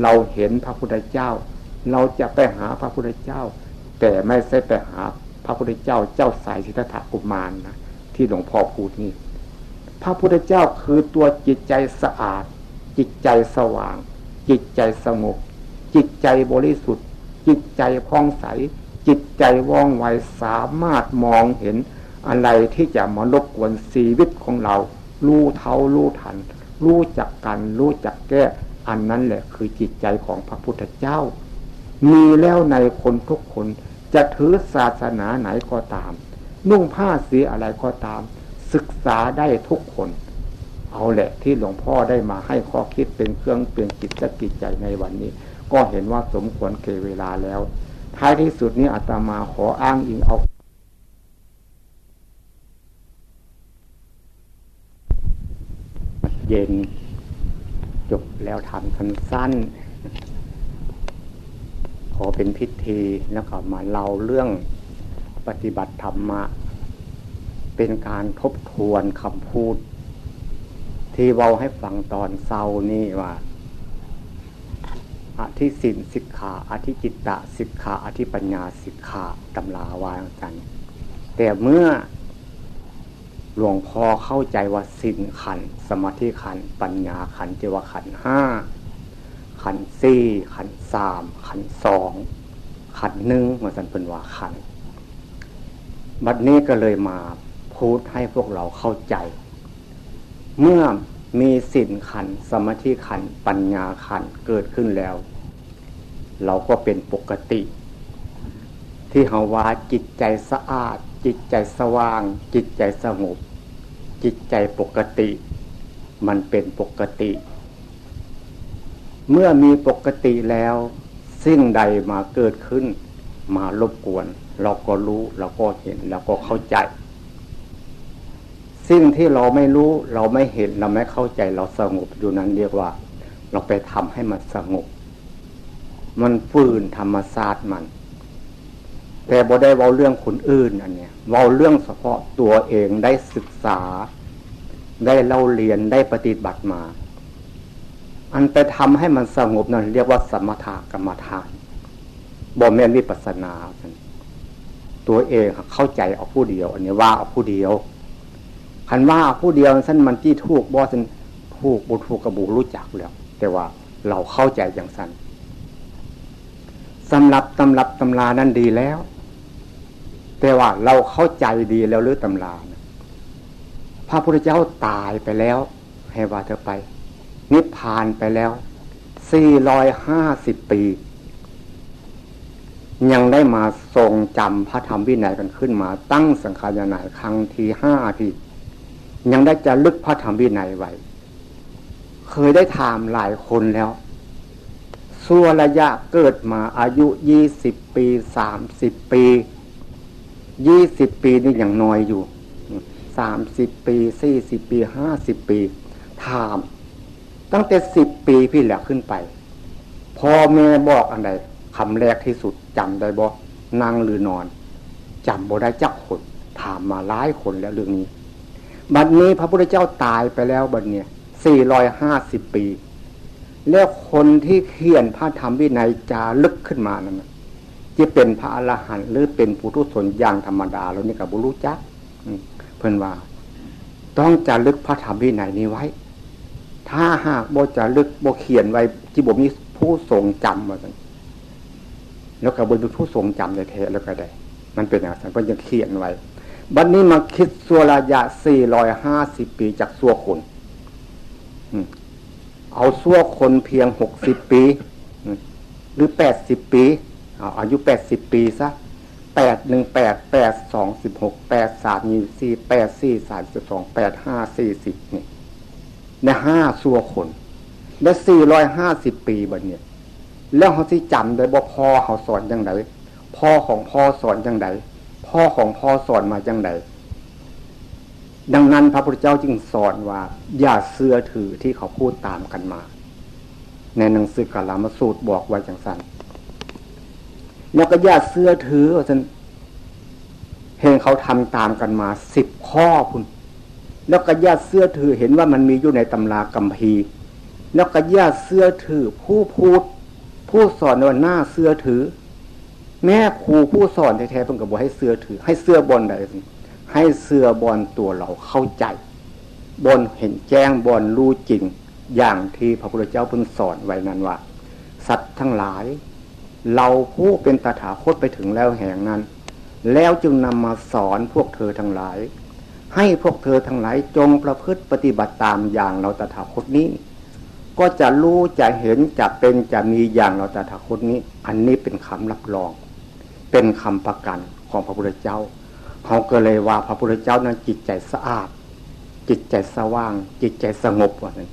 เราเห็นพระพุทธเจ้าเราจะไปหาพระพุทธเจ้าแต่ไม่ใช่ไปหาพระพุทธเจ้าเจ้าสายสิทธัตถกุมารนะที่หลวงพ่อพูดนี่พระพุทธเจ้าคือตัวจิตใจสะอาดจิตใจสว่างจิตใจสงบจิตใจบริสุทธิ์จิตใจผ่องใสจิตใจว่องไวสามารถมองเห็นอะไรที่จะมารบกวนชีวิตของเรารู้เท่ารู้ทันรู้จักกันรู้จักแก้อันนั้นแหละคือจิตใจของพระพุทธเจ้ามีแล้วในคนทุกคนจะถือศาสนาไหนก็ตามนุ่งผ้าสีอะไรก็ตามศึกษาได้ทุกคนเอาแหละที่หลวงพ่อได้มาให้ข้อคิดเป็นเครื่องเปลี่ยนจิตและจิตใจในวันนี้ก็เห็นว่าสมควรเก่เวลาแล้วท้ายที่สุดนี้อาตมาขออ้างอิงเอาเย็นจบแล้วทำสั้นๆขอเป็นพิธีแล้วก็มาเล่าเรื่องปฏิบัติธรรมะเป็นการทบทวนคำพูดที่เว้าให้ฟังตอนเศร้านี่ว่าอธิศีลสิกขาอธิจิตตสิกขาอธิปัญญาสิกขาตำราวากันแต่เมื่อหลวงพ่อเข้าใจว่าศีลขันธ์สมาธิขันธ์ปัญญาขันธ์เจวขันธ์ห้าขันธ์สี่ขันธ์สามขันธ์สองขันธ์หนึ่งเหมือนสันเป็นว่าขันธ์บัดนี้ก็เลยมาพูดให้พวกเราเข้าใจเมื่อมีศีลขันธ์สมาธิขันธ์ปัญญาขันธ์เกิดขึ้นแล้วเราก็เป็นปกติที่เฮาว่าจิตใจสะอาดจิตใจสว่างจิตใจสงบจิตใจปกติมันเป็นปกติเมื่อมีปกติแล้วสิ่งใดมาเกิดขึ้นมารบกวนเราก็รู้เราก็เห็นเราก็เข้าใจสิ่งที่เราไม่รู้เราไม่เห็นเราไม่เข้าใจเราสงบอยู่นั้นเรียกว่าเราไปทำให้มันสงบมันฝืนธรรมชาติมันแต่บ่ได้เว้าเรื่องคนอื่นอันเนี้ยเว้าเรื่องเฉพาะตัวเองได้ศึกษาได้เล่าเรียนได้ปฏิบัติมาอันไปทำให้มันสงบนั่นเรียกว่าสมถกรรมฐานบ่แม่นวิปัสสนาตัวเองเข้าใจเอาผู้เดียวอันนี้ว่าเอาผู้เดียวคันว่าผู้เดียวซั่นมันที่ถูกบ่ซั่นถูกบ่ถูกก็บ่รู้จักแล้วแต่ว่าเราเข้าใจจังซั่นสำหรับตำรับตำรานั้นดีแล้วแต่ว่าเราเข้าใจดีแล้วหรือตำรานะพระพุทธเจ้าตายไปแล้วให้ว่าเธอไปนิพพานไปแล้ว450ปียังได้มาทรงจำพระธรรมวินัยกันขึ้นมาตั้งสังฆายนาครั้งที่5ที่ยังได้จะลึกพระธรรมวินัยไว้เคยได้ถามหลายคนแล้วชั่วระยะเกิดมาอายุ20ปี30ปี20ปีนี่ยังน้อยอยู่30ปี40ปี50ปีถามตั้งแต่10ปีพี่แหละขึ้นไปพ่อแม่บอกอันใดคำแรกที่สุดจำได้บ่นั่งหรือนอนจำบ่ได้จักคนถามมาหลายคนแล้วเรื่องนี้บัดนี้พระพุทธเจ้าตายไปแล้วบัดเนี่ย450ปีแล้วคนที่เขียนพระธรรมวินัยจารึกขึ้นมานั่นนะจะเป็นพระอรหันต์หรือเป็นปุถุชนอย่างธรรมดาแล้วนี่ก็บ่รู้จักเพิ่นว่าต้องจารึกพระธรรมวินัยนี้ไว้ถ้าหากบ่จารึกบ่เขียนไว้ที่บ่มีผู้ทรงจำว่าซั่นแล้วก็บ่มีผู้ทรงจำได้แท้แล้วก็ได้มันเป็นอย่างนั้นเพิ่นจะเขียนไว้บัดนี้มาคิดชั่วระยะ450ปีจากชั่วคนเอาชั่วคนเพียง60ปีหรือ80ปีเอาอายุ80ปีซะ8 1 8 8 2 16 8 3 24 8 4 32 8 5 40นี่ใน5ชั่วคนและ450ปีบัดนี้แล้วเฮาสิจำได้บ่พ่อเฮาสอนจังไดพ่อของพ่อสอนจังไดพ่อของพ่อสอนมาจังไดดังนั้นพระพุทธเจ้าจึงสอนว่าอย่าเชื่อถือที่เขาพูดตามกันมาในหนังสือกาลามสูตรบอกไว้จังซั่น แล้วก็ญาติเสื้อถือว่าฉันเห็นเขาทำตามกันมา10 ข้อพุ่นแล้วก็ญาติเสื้อถือเห็นว่ามันมีอยู่ในตำราคัมภีร์แล้วก็ญาติเสื้อถือผู้พูดผู้สอนว่าหน้าเสื้อถือแม่ครูผู้สอนแท้ๆเพิ่นก็บอกให้เสื้อถือให้เสื้อบนใดให้เสื้อบนตัวเราเข้าใจบนเห็นแจ้งบนรู้จริงอย่างที่พระพุทธเจ้าเพิ่นสอนไว้นั้นว่าสัตว์ทั้งหลายเราผู้เป็นตถาคตไปถึงแล้วแห่งนั้นแล้วจึงนำมาสอนพวกเธอทั้งหลายให้พวกเธอทั้งหลายจงประพฤติปฏิบัติตามอย่างเราตถาคตนี้ก็จะรู้จะเห็นจะเป็นจะมีอย่างเราตถาคตนี้อันนี้เป็นคำรับรองเป็นคำประกันของพระพุทธเจ้าเขาก็เลยว่าพระพุทธเจ้านั้นจิตใจสะอาดจิตใจสว่างจิตใจสงบว่านั้น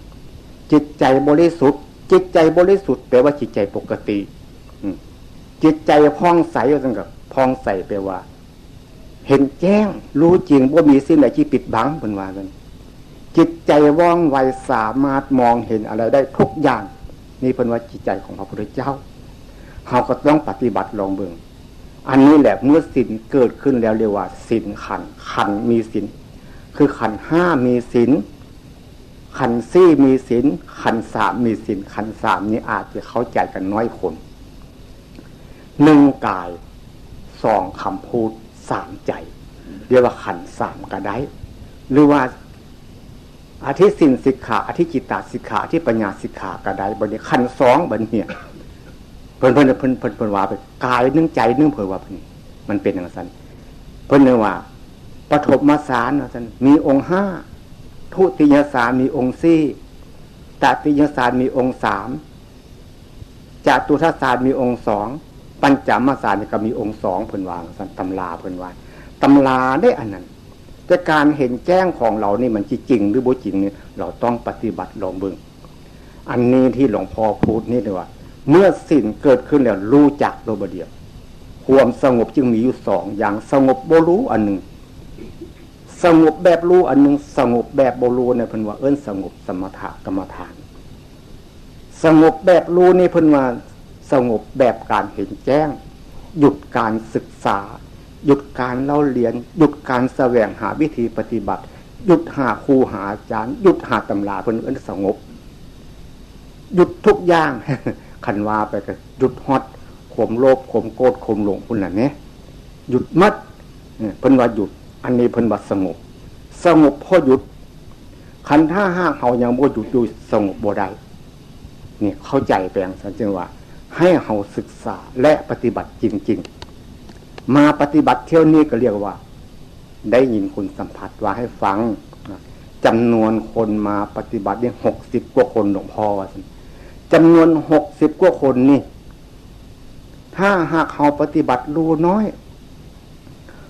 จิตใจบริสุทธิ์จิตใจบริสุทธิ์แปลว่าจิตใจปกติจิตใจผ่องใสว่าซั่นก็ผ่องใสแปลว่าเห็นแจ้งรู้จริงบ่มีสิ่งใดที่ปิดบังเพิ่นว่าซั่นจิตใจว่องไวสามารถมองเห็นอะไรได้ทุกอย่างนี่เพิ่นว่าจิตใจของพระพุทธเจ้าเฮาก็ต้องปฏิบัติลองเบิ่งอันนี้แหละเมื่อศีลเกิดขึ้นแล้วเรียกว่าศีลขันธ์มีศีลคือขันธ์5มีศีลขันธ์4มีศีลขันธ์3มีศีลขันธ์3นี้อาจจะเข้าใจกันน้อยคน1กาย2คำพูด3ใจเรียกว่าขันธ์3ก็ได้หรือว่าอธิศีลสิกขาอธิจิตตสิกขาอธิปัญญาสิกขาก็ได้บัดนี้ขันธ์2บัดนี้เพิ่นว่าไปกายนึงใจนึงเพิ่นว่ามันเป็นอย่างนั้นเพิ่นว่าปฐมฌานว่าซั่นมีองค์5ทุติยฌานมีองค์4ตติยฌานมีองค์3จตุทัสฌานมีองค์2ปัญจมฌานก็มีองค์2เพิ่นว่าซั่นตำราเพิ่นว่าตำราได้อันนั้นแต่การเห็นแจ้งของเรานี่มันจริงหรือบ่จริงนี่เราต้องปฏิบัติลองเบิ่งอันนี้ที่หลวงพ่อพูดนี่เลยว่าเมื่อศีลเกิดขึ้นแล้วรู้จักโดยบ่เดียวความสงบจึงมีอยู่2อย่างสงบบ่รู้อันนึงสงบแบบรู้อันนึงสงบแบบบ่รู้เนี่ยเพิ่นว่าสงบสมถะกรรมฐานสงบแบบรู้นี่เพิ่นว่าสงบแบบการเห็นแจ้งหยุดการศึกษาหยุดการเล่าเรียนหยุดการแสวงหาวิธีปฏิบัติหยุดหาครูหาอาจารย์หยุดหาตำราเพิ่นสงบหยุดทุกอย่าง คันว่าไปก็หยุดฮอดข่มโลภข่มโกรธข่มหลงพุ่นน่ะเนี่ยหยุดมัดเพิ่นว่าหยุดอันนี้เพิ่นว่าสงบพอหยุดคันถ้าหากเฮายังบ่หยุดอยู่สงบบ่ได้นี่เข้าใจไปอย่างนั้นจึงว่าให้เฮาศึกษาและปฏิบัติจริงๆมาปฏิบัติเที่ยวนี้ก็เรียกว่าได้ยินคุณสัมผัสว่าให้ฟังจำนวนคนมาปฏิบัตินี่60 กว่าคนหลวงพ่อว่าซั่นจำนวน60 กว่าคนนี่ถ้าหากเขาปฏิบัติรู้น้อย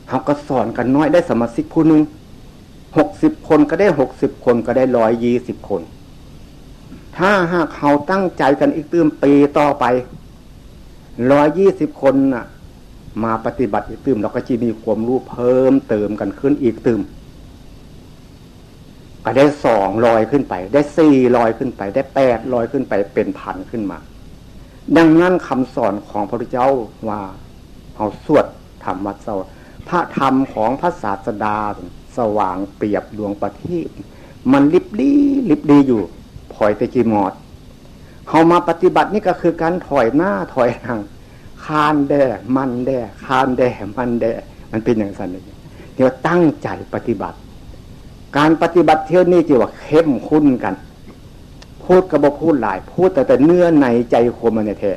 เขาก็สอนกันน้อยได้สมาชิกผู้หนึ่ง60 คนก็ได้60 คนก็ได้120 คนถ้าหากเขาตั้งใจกันอีกตื่มปีต่อไป120 คนน่ะมาปฏิบัติอีกตื่มเราก็จะมีความรู้เพิ่มเติมกันขึ้นอีกตื่มก็ได้200ขึ้นไปได้400ขึ้นไปได้800ขึ้นไปเป็นพันขึ้นมาดังนั้นคำสอนของพระพุทธเจ้าว่าเอาสวดธรรมวัดเสาพระธรรมของพระศาสดาสว่างเปรียบดวงประทีปมันลิบดีอยู่ถอยแต่จีมอดเขามาปฏิบัตินี่ก็คือการถอยหน้าถอยหลังคานแด่มันแด่คานแด่มันแด่มันเป็นอย่างนั้นเลยเดี๋ยวตั้งใจปฏิบัติการปฏิบัติเที่ยวนี้จีว่าเข้มข้นกันพูดกับบ่พูดหลายพูดแต่เนื้อในใจความมันแท้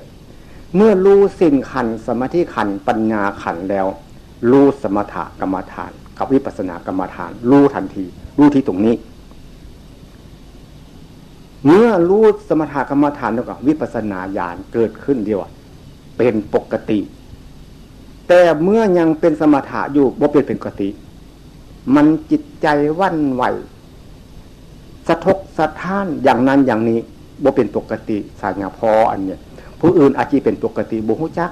เมื่อรู้สิ่งขันธ์สมาธิขันธ์ปัญญาขันธ์แล้วรู้สมถกรรมฐานกับวิปัสสนากรรมฐานรู้ทันทีรู้ที่ตรงนี้เมื่อรู้สมถกรรมฐานแล้วก็วิปัสสนาญาณเกิดขึ้นเดียวเป็นปกติแต่เมื่อยังเป็นสมถะอยู่บ่เป็นปกติมันจิตใจวั่นไหวสะทกสะท้านอย่างนั้นอย่างนี้บ่เป็นปกติสัญญาพออันเนี้ยผู้อื่นอาจจะเป็นปกติบ่ฮู้จัก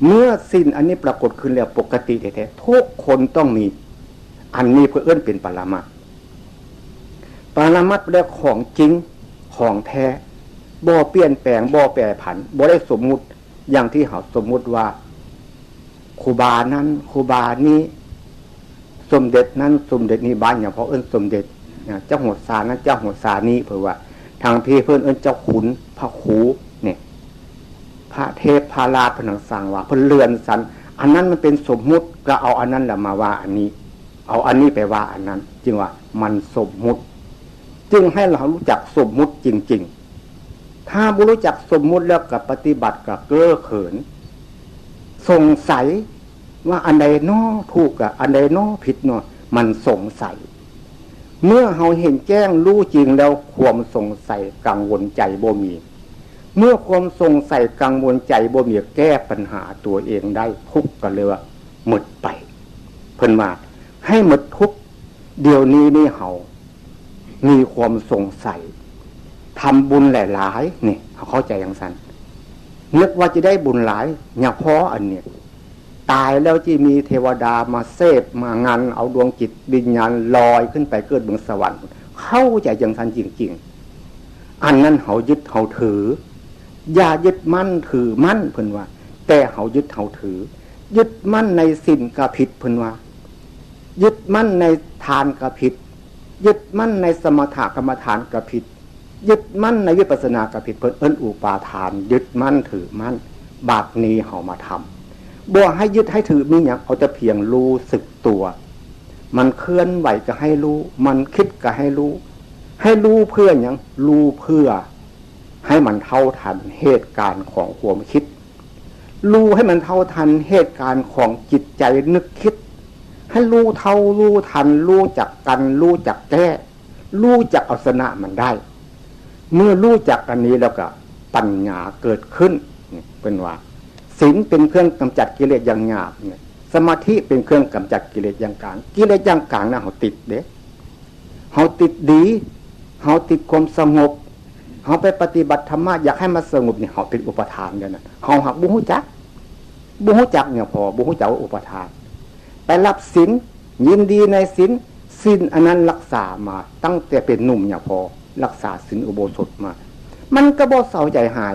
เมื่อสิ่งอันนี้ปรากฏขึ้นแล้วปกติแท้ๆทุกคนต้องมีอันนี้เพื่อเป็นปรมัตถ์ปรมัตถ์แปลว่าของจริงของแท้บ่เปลี่ยนแปลงบ่แปรผันบ่ได้สมมุติ อย่างที่เขาสมมุติว่าครูบานั้นครูบานี้สมเด็จนั้นสมเด็จนี้บ้านอย่างเพราะเอิ้นสมเด็จเจ้าหัวสานั้นเจ้าหัวสานี้เผื่อว่าทางพี่เพื่อนเอิ้นเจ้าขุนพระครูเนี่ยพระเทพพระราชพนังสั่งว่าเพื่อนเรือนสันอันนั้นมันเป็นสมมุติก็เอาอันนั้นแหละมาว่าอันนี้เอาอันนี้ไปว่าอันนั้นจึงว่ามันสมมุติจึงให้เรารู้จักสมมุติจริงๆถ้าบุรู้จักสมมุติแล้วกับปฏิบัติกับเก้อเขินสงสัยว่าอันใดน้อถูกกับอันใดน้อผิดเนาะมันสงสัยเมื่อเราเห็นแจ้งรู้จริงแล้วความสงสัยกังวลใจบ่มีเมื่อความสงสัยกังวลใจบ่มีแก้ปัญหาตัวเองได้ทุกข์ก็เลยว่าหมดไปเพิ่นว่าให้หมดทุกข์เดี๋ยวนี้นี่เฮามีความสงสัยทำบุญหลายๆนี่เขาเข้าใจอย่างนั้นนึกว่าจะได้บุญหลายอย่าพออันเนี้ยตายแล้วที่มีเทวดามาเสพมางานเอาดวงจิตวิญญาณลอยขึ้นไปเกิดบนสวรรค์เข้าใจอย่างนั้นจริงๆอันนั้นเขายึดเขาถืออย่ายึดมั่นถือมั่นเพิ่นว่าแต่เขายึดเขาถือยึดมั่นในศีลก็ผิดเพิ่นว่ายึดมั่นในทานก็ผิดยึดมั่นในสมถกรรมฐานก็ผิดยึดมั่นในวิปัสสนากผิดเพิ่นเอิ้นอุปาทานยึดมั่นถือมั่นบาปนี้เฮามาทำบ่ให้ยึดให้ถือมีหยังเอาแต่เพียงรู้สึกตัวมันเคลื่อนไหวก็ให้รู้มันคิดก็ให้รู้ให้รู้เพื่อหยังรู้เพื่อให้มันเท่าทันเหตุการณ์ของความคิดรู้ให้มันเท่าทันเหตุการณ์ของจิตใจนึกคิดให้รู้เท่ารู้ทันรู้จักกันรู้จักแก้รู้จักเอาชนะมันได้เมื่อรู้จักอันนี้แล้วก็ปัญญาเกิดขึ้นเป็นว่าศีลเป็นเครื่องกำจัดกิเลสอย่างหยาบเนี่ยสมาธิเป็นเครื่องกำจัดกิเลสอย่างกลางกิเลสอย่างกลางนะเขาติดเด้เขาติดดีเขาติดความสงบเขาไปปฏิบัติธรรมะอยากให้มันสงบเนี่ยเขาติดอุปทานกันนะเขาหักบุหุจักเนี่ยพอบุหุจักว่าอุปทานไปรับศีลยินดีในศีลอันนั้นรักษามาตั้งแต่เป็นหนุ่มเนี่ยพอรักษาศีลอุโบสถมามันก็บ่เศร้าใจหาย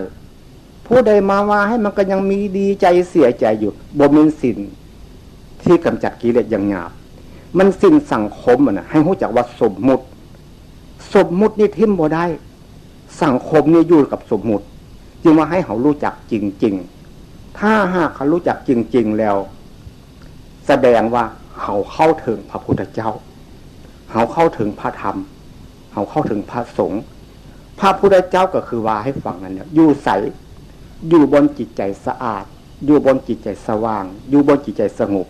ผู้ใดมาว่าให้มันก็ยังมีดีใจเสียใจอยู่บ่มีศีลที่กำจัดกิเลสอย่างหยาบมันศีลสังคมอ่ะนะให้รู้จักว่าสมมุตินี่ทิ่มบ่ได้สังคมนี่อยู่กับสมมุติจึงว่าให้เขารู้จักจริงๆถ้าหากเขารู้จักจริงๆแล้วแสดงว่าเขาเข้าถึงพระพุทธเจ้าเขาเข้าถึงพระธรรมเขาเข้าถึงพระสงฆ์พระพุทธเจ้าก็คือว่าให้ฟังนั่นแหละอยู่ใสอยู่บนจิตใจสะอาดอยู่บนจิตใจสว่างอยู่บนจิตใจสงบ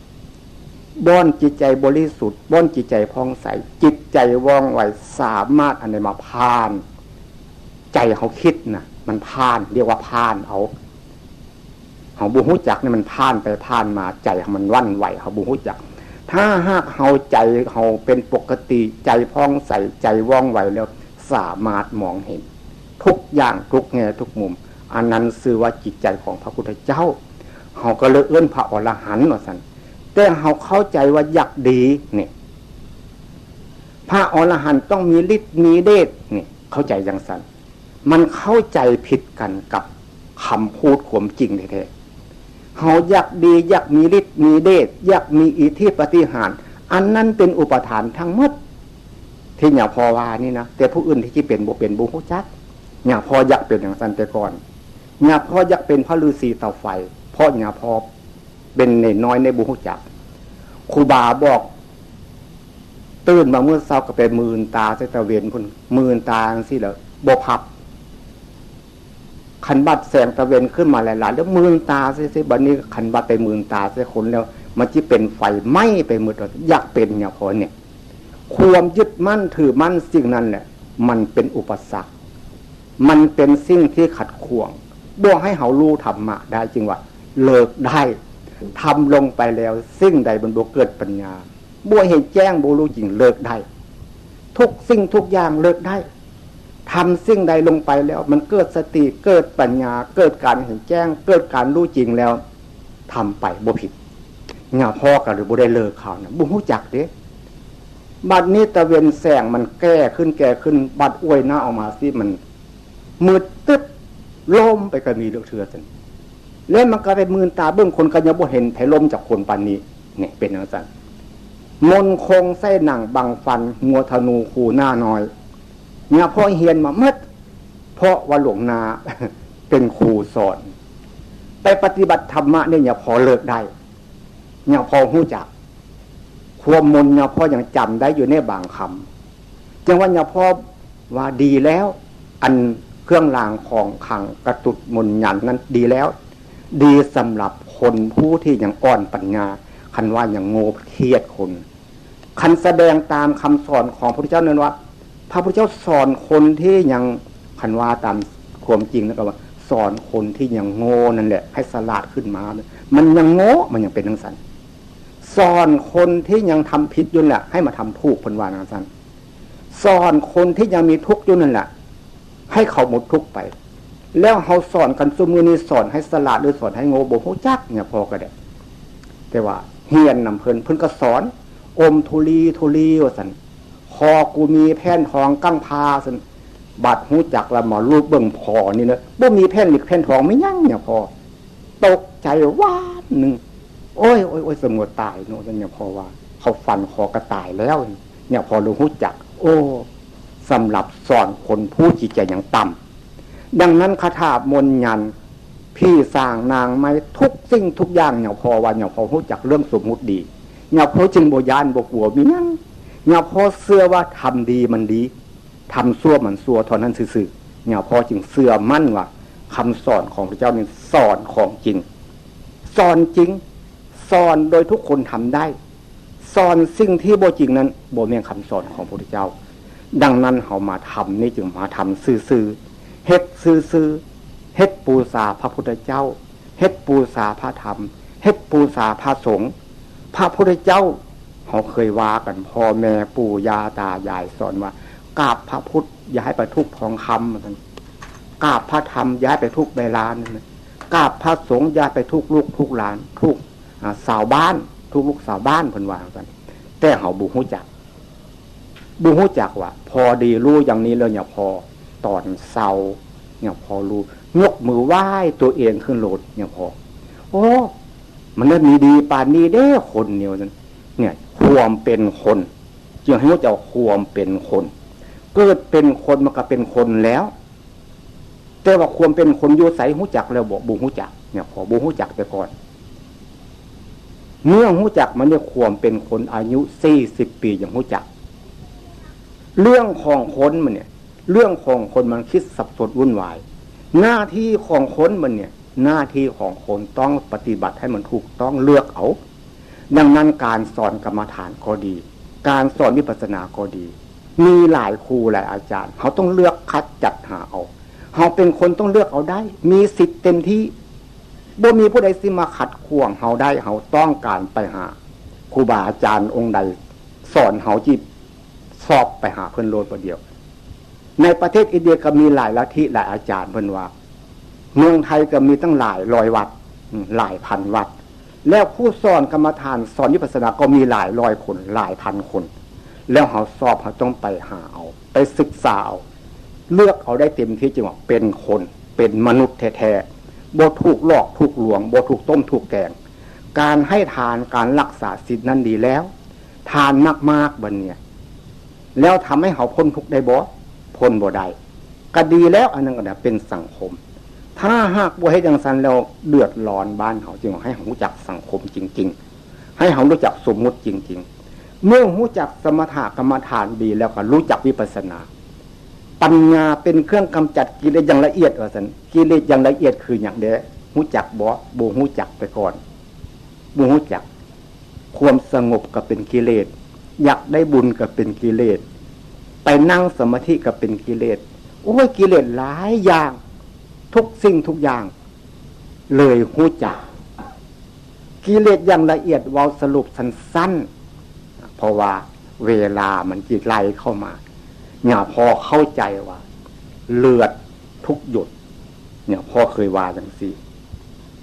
บนจิตใจบริสุทธิ์บนจิตใจผ่องใสจิตใจว่องไวสามารถอันใดมาพานใจเขาคิดนะมันพานเรียกว่าพานเอาเขาบุหุจักเนี่ยมันพานไปพานมาใจมันวันไหวเขาบุหุจักถ้าหากเขาใจเขาเป็นปกติใจผ่องใสใจว่องไวแล้วสามารถมองเห็นทุกอย่างทุกแง่ทุกมุมอันนั้นชื่อว่าจิตใจของพระพุทธเจ้าเขาก็เลยเอื้อนพระอรหันต์ว่าซั่นแต่เขาเข้าใจว่าอยากดีเนี่ยพระอรหันต์ต้องมีฤทธิ์มีเดชเนี่ยเข้าใจอย่างนั้นมันเข้าใจผิดกันกับคำพูดความจริงแท้ๆเขาอยากดีอยากมีฤทธิ์มีเดชอยากมีอิทธิปาฏิหาริย์อันนั้นเป็นอุปทานทั้งหมดที่อย่าพอว่านี่นะแต่ผู้อื่นที่เป็นบ่เป็นบุหุจักอย่าพออยากเป็นอย่างนั้นแต่ก่อนอย่าพออยากเป็นพระฤาษีเตาไฟเพราะอย่าพอเป็นเนน้อยในบุหุจักครูบาบอกตื่นมาเมื่อเช้าก็ไปมืนตาใส่ตะเวนพุ่นมืนตาจังซี่แล้วบ่พับขันบัดแสงตะเวนขึ้นมาหลายๆแล้วมืนตาซิบัดนี้ขันบัดไปมืนตาใส่คนแล้วมันจะเป็นไฟไหม้ไปหมดอยากเป็นอย่าพอเนี่ยความยึดมั่นถือมั่นสิ่งนั้นแหละมันเป็นอุปสรรคมันเป็นสิ่งที่ขัดขวางบ่ให้เฮารู้ธรรมะได้จริงว่าเลิกได้ทำลงไปแล้วสิ่งใดบนบ่เกิดปัญญาบ่เห็นแจ้งบ่รู้จริงเลิกได้ทุกสิ่งทุกอย่างเลิกได้ทำสิ่งใดลงไปแล้วมันเกิดสติเกิดปัญญาเกิดการเห็นแจ้งเกิดการรู้จริงแล้วทำไปบ่ผิดเงาพ่อกันหรือบ่ได้เลิกเขานะบ่รู้จักเด้บัดนี้ตะเวนแสงมันแก้ขึ้นบัดอวยหน้าออกมาสิมันมืดตึ๊บล้มไปก็มีเลือกเทือซั่น แล้วมันก็ไปมืนตาเบื้องคนก็ยังบ่เห็นไผลมจากคนปานนี้เนี่ยเป็นอย่างนั้นมนคงไส้หนังบังฟันงัวธนูคูหน้าน้อยเนี่ยพ่อเฮียนมาเมื่อเพราะว่าหลวงนา เป็นครูสอนไปปฏิบัติธรรมะเนี่ยอย่าพอเลิกได้อย่าพอหู้จักความมนอย่าพอยังจำได้อยู่ในบางคำจังว่าอย่าพอว่าดีแล้วอันเครื่องรางของขังกระตุดมนยันนั้นดีแล้วดีสำหรับคนผู้ที่ยังอ่อนปัญญาคันว่าอย่างโง่เครียดคนคันแสดงตามคำสอนของพระพุทธเจ้านั้นว่าพระพุทธเจ้าสอนคนที่ยังคันว่าตามความจริงนะก็ว่าสอนคนที่ยังโง่นั่นแหละให้สลาดขึ้นมามันยังโง่มันยังเป็นทั้งสันสอนคนที่ยังทำผิดอยู่แหละให้มาทำถูกพันวานังสันสอนคนที่ยังมีทุกข์อยู่นั่นแหละให้เขาหมดทุกข์ไปแล้วเขาสอนกันซุมือนี้สอนให้สลาดหรือสอนให้โง่บ่ฮู้จักเนี่ยพอก็ได้แต่ว่าเฮียนนำเพิ่นก็สอนอมทุลีว่าสันคอกูมีแผ่นทองกั้งพาสันบัดหูจักละหมอรูปเบิ่งพอนี่เนอะบ่มีแผ่นหลิกแผ่นทองไม่ยั่งเนี่ยพอตกใจว้าหนึ่งโอ้ยสมมติตายโน่นเนี่ยพอว่าเขาฟันคอกระต่ายแล้วเนี่ยพอรู้หูจักโอ้สำหรับสอนคนผู้จิตใจอย่างต่ำดังนั้นคาถามนยันพี่สร้างนางไม้ทุกสิ่งทุกอย่างเนี่ยพอว่าเนี่ยพอหูจักเรื่องสมมุติดีเนี่ยพอจึงโบยานโบกลัวมีนั่งเนี่ยพอเชื่อว่าทำดีมันดีทำชั่วมันชั่วเท่านั้นซื่อๆเนี่ยพอจึงเชื่อมั่นว่าคำสอนของพระเจ้านี่สอนของจริงสอนจริงสอนโดยทุกคนทำได้สอนสิ่งที่โบจริงนั้นโบเมียงคำสอนของพระพุทธเจ้าดังนั้นเขามาทำนี่จึงมาทำซื่อๆเฮ็ดซื่อๆเฮ็ดปูษาพระพุทธเจ้าเฮ็ดปูษาพระธรรมเฮ็ดปูษาพระสงฆ์พระพุทธเจ้าเขาเคยว่ากันพ่อแม่ปู่ย่าตายายสอนว่ากราบพระพุทธอย่าให้ไปทุกทองคำเหมือนกันกราบพระธรรมย้ายไปทุกใบลานนั่นกราบพระสงฆ์ย้ายไปทุกลูกทุกหลานทุกสาวบ้านทุกลูกสาวบ้านเพิ่นว่ากันแต่เขาบุหูจักว่าพอดีรู้อย่างนี้แล้วเนี่ยพอตอนเศร้าเนี่ยพอรู้ยกมือไหว้ตัวเองขึ้นโลดเนี่ยพอโอ้มันเริ่มมีดีป่านนี้เด้คนเนี่ยความเป็นคนจึงให้ว่าเจ้าความเป็นคนเกิดเป็นคนมันก็เป็นคนแล้วแต่ว่าความเป็นคนอยู่ใสหูจักแล้วบอกบุหูจักเนี่ยพอบุหูจักไปก่อนเมื่อหูจักมันเนี่ยความเป็นคนอายุ40 ปีอย่างหูจักเรื่องของคนมันเนี่ยเรื่องของคนมันคิดสับสนวุ่นวายหน้าที่ของคนมันเนี่ยหน้าที่ของคนต้องปฏิบัติให้มันถูกต้องเลือกเอาดังนั้นการสอนกรรมฐานก็ดีการสอนวิปัสสนาก็ดีมีหลายครูหลายอาจารย์เขาต้องเลือกคัดจัดหาเอาเขาเป็นคนต้องเลือกเอาได้มีสิทธิ์เต็มที่บ่มีผู้ใดสิมาขัดขวางเขาได้เขาต้องการไปหาครูบาอาจารย์องค์ใดสอนเขาจีบสอบไปหาเพิ่นโลดประเดียวในประเทศอินเดียก็มีหลายลัทธิหลายอาจารย์เพิ่นว่าเมืองไทยก็มีตั้งหลายร้อยวัดหลายพันวัดแล้วผู้สอนกรรมฐานสอนวิปัสสนาก็มีหลายร้อยคนหลายพันคนแล้วเขาสอบเขาต้องไปหาเอาไปศึกษาเอาเลือกเอาได้เต็มที่จริงว่าเป็นคนเป็นมนุษย์แท้ๆบ่ถูกหลอกถูกลวงบ่ถูกต้มถูกแกงการให้ทานการรักษาศีลนั้นดีแล้วทานมากๆบัดเนี่ยแล้วทำให้เขาพ้นทุกข์ได้บ่พ้นบ่ได้ก็ดีแล้วอันนั้นก็เป็นสังคมถ้าหากบ่ให้จังซั่นแล้วเดือดร้อนบ้านเขาจึงให้เขารู้จักสังคมจริงๆให้เขารู้จักสมมุติจริงๆเมื่อรู้จักสมถะกรรมฐานดีแล้วก็รู้จักวิปัสสนาปัญญาเป็นเครื่องกำจัดกิเลสอย่างละเอียดว่าซั่นกิเลสอย่างละเอียดคืออย่างใดรู้จักบ่รู้จักไปก่อนบ่รู้จักความสงบก็เป็นกิเลสอยากได้บุญก็เป็นกิเลสไปนั่งสมาธิก็เป็นกิเลสโอ้ยกิเลสหลายอย่างทุกสิ่งทุกอย่างเลยรู้จักกิเลสอย่างละเอียดเว้าสรุปสั้นๆเพราะว่าเวลามันจิตไหลเข้ามาเนี่ยพอเข้าใจว่าเลือดทุกหยดเนี่ยพ่อเคยว่าจังซี่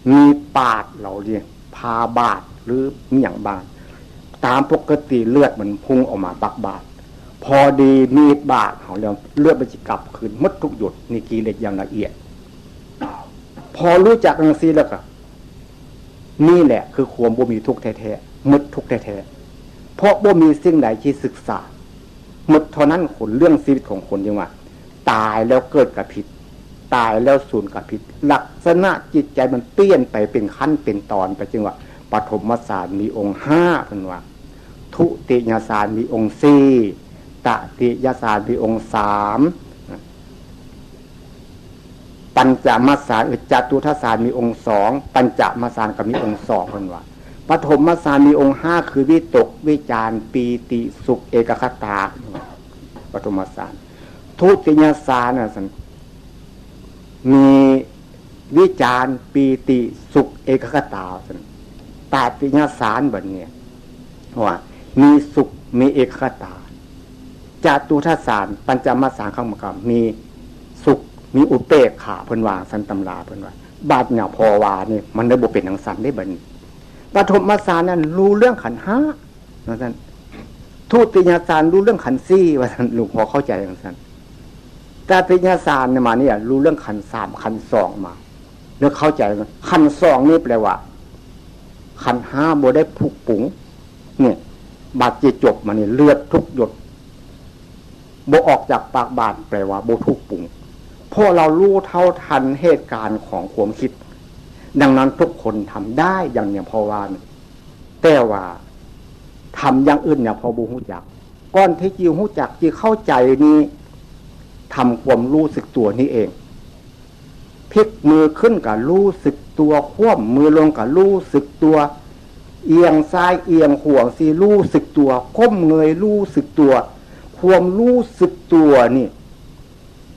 มีปาดเราเรียกพาบาดหรืออย่างบาดตามปกติเลือดมันพุ่งออกมาบักบาดพอดีมีดบาดเขาเลือดมันจะกลับคืนหมดทุกหยดนี่กิเลสอย่างละเอียดพอรู้จักจังซี่แล้วก็ นี่แหละคือความบ่มีทุกข์แท้ๆมึดทุกข์แท้ๆเพราะบ่มีสิ่งใดที่ศึกษามึดเท่านั้นคนเรื่องชีวิตของคนยังว่าตายแล้วเกิดกับผิดตายแล้วสูญกับผิดลักษณะจิตใจมันเปลี่ยนไปเป็นขั้นเป็นตอนไปจึงว่าปฐมฌานมีองค์5เพิ่นว่าทุติยฌานมีองค์4ตติยฌานมีองค์3ปัญจมฌานจตุทัสสานมีองค์2ปัญจมฌานก็มีองค์2เพิ่นว่าปฐมฌานมีองค์5คือวิตกวิจารปีติสุขเอกคตาปฐมฌานทุติยฌานน่ะมีวิจารปีติสุขเอกคตาซั่นตติยฌานบัดนี้ว่ามีสุขมีเอกคตาจตุทัสสานปัญจมฌานข้างกลางมีสุขมีอุเบกขาเพิ่นว่าสันตำราเพิ่นว่าบาดเนี่ยพอว่านี่มันได้บ่เป็นจังซั่นได้บัดนี้ปฐมฌานนั้นรู้เรื่องขันธ์5ว่าซั่นทุติยฌานรู้เรื่องขันธ์4ว่าซั่นหลวงพ่อเข้าใจจังซั่นตติยฌานเนี่ยมาเนี่ยรู้เรื่องขันธ์3ขันธ์2มาแล้วเข้าใจขันธ์2นี่แปลว่าขันธ์5บ่ได้ผูกปุ๋งเนี่ยบาดจิตจบมานี่เลือดทุกหยดบ่ออกจากปากบาดแปลว่าบ่ทุกปุ๋งเพราะเรารู้เท่าทันเหตุการณ์ของความคิดดังนั้นทุกคนทำได้อย่างเนี่ยพอว่าแต่ว่าทำอย่างอื่นเนี่ยพอบูฮู้จักก้อนที่จิวฮู้จักจิเข้าใจนี้ทำความรู้สึกตัวนี้เองพลิกมือขึ้นกับรู้สึกตัวคว่ำมือลงกับรู้สึกตัวเอียงซ้ายเอียงขวาสิรู้สึกตัวก้มเงยรู้สึกตัวความรู้สึกตัวนี่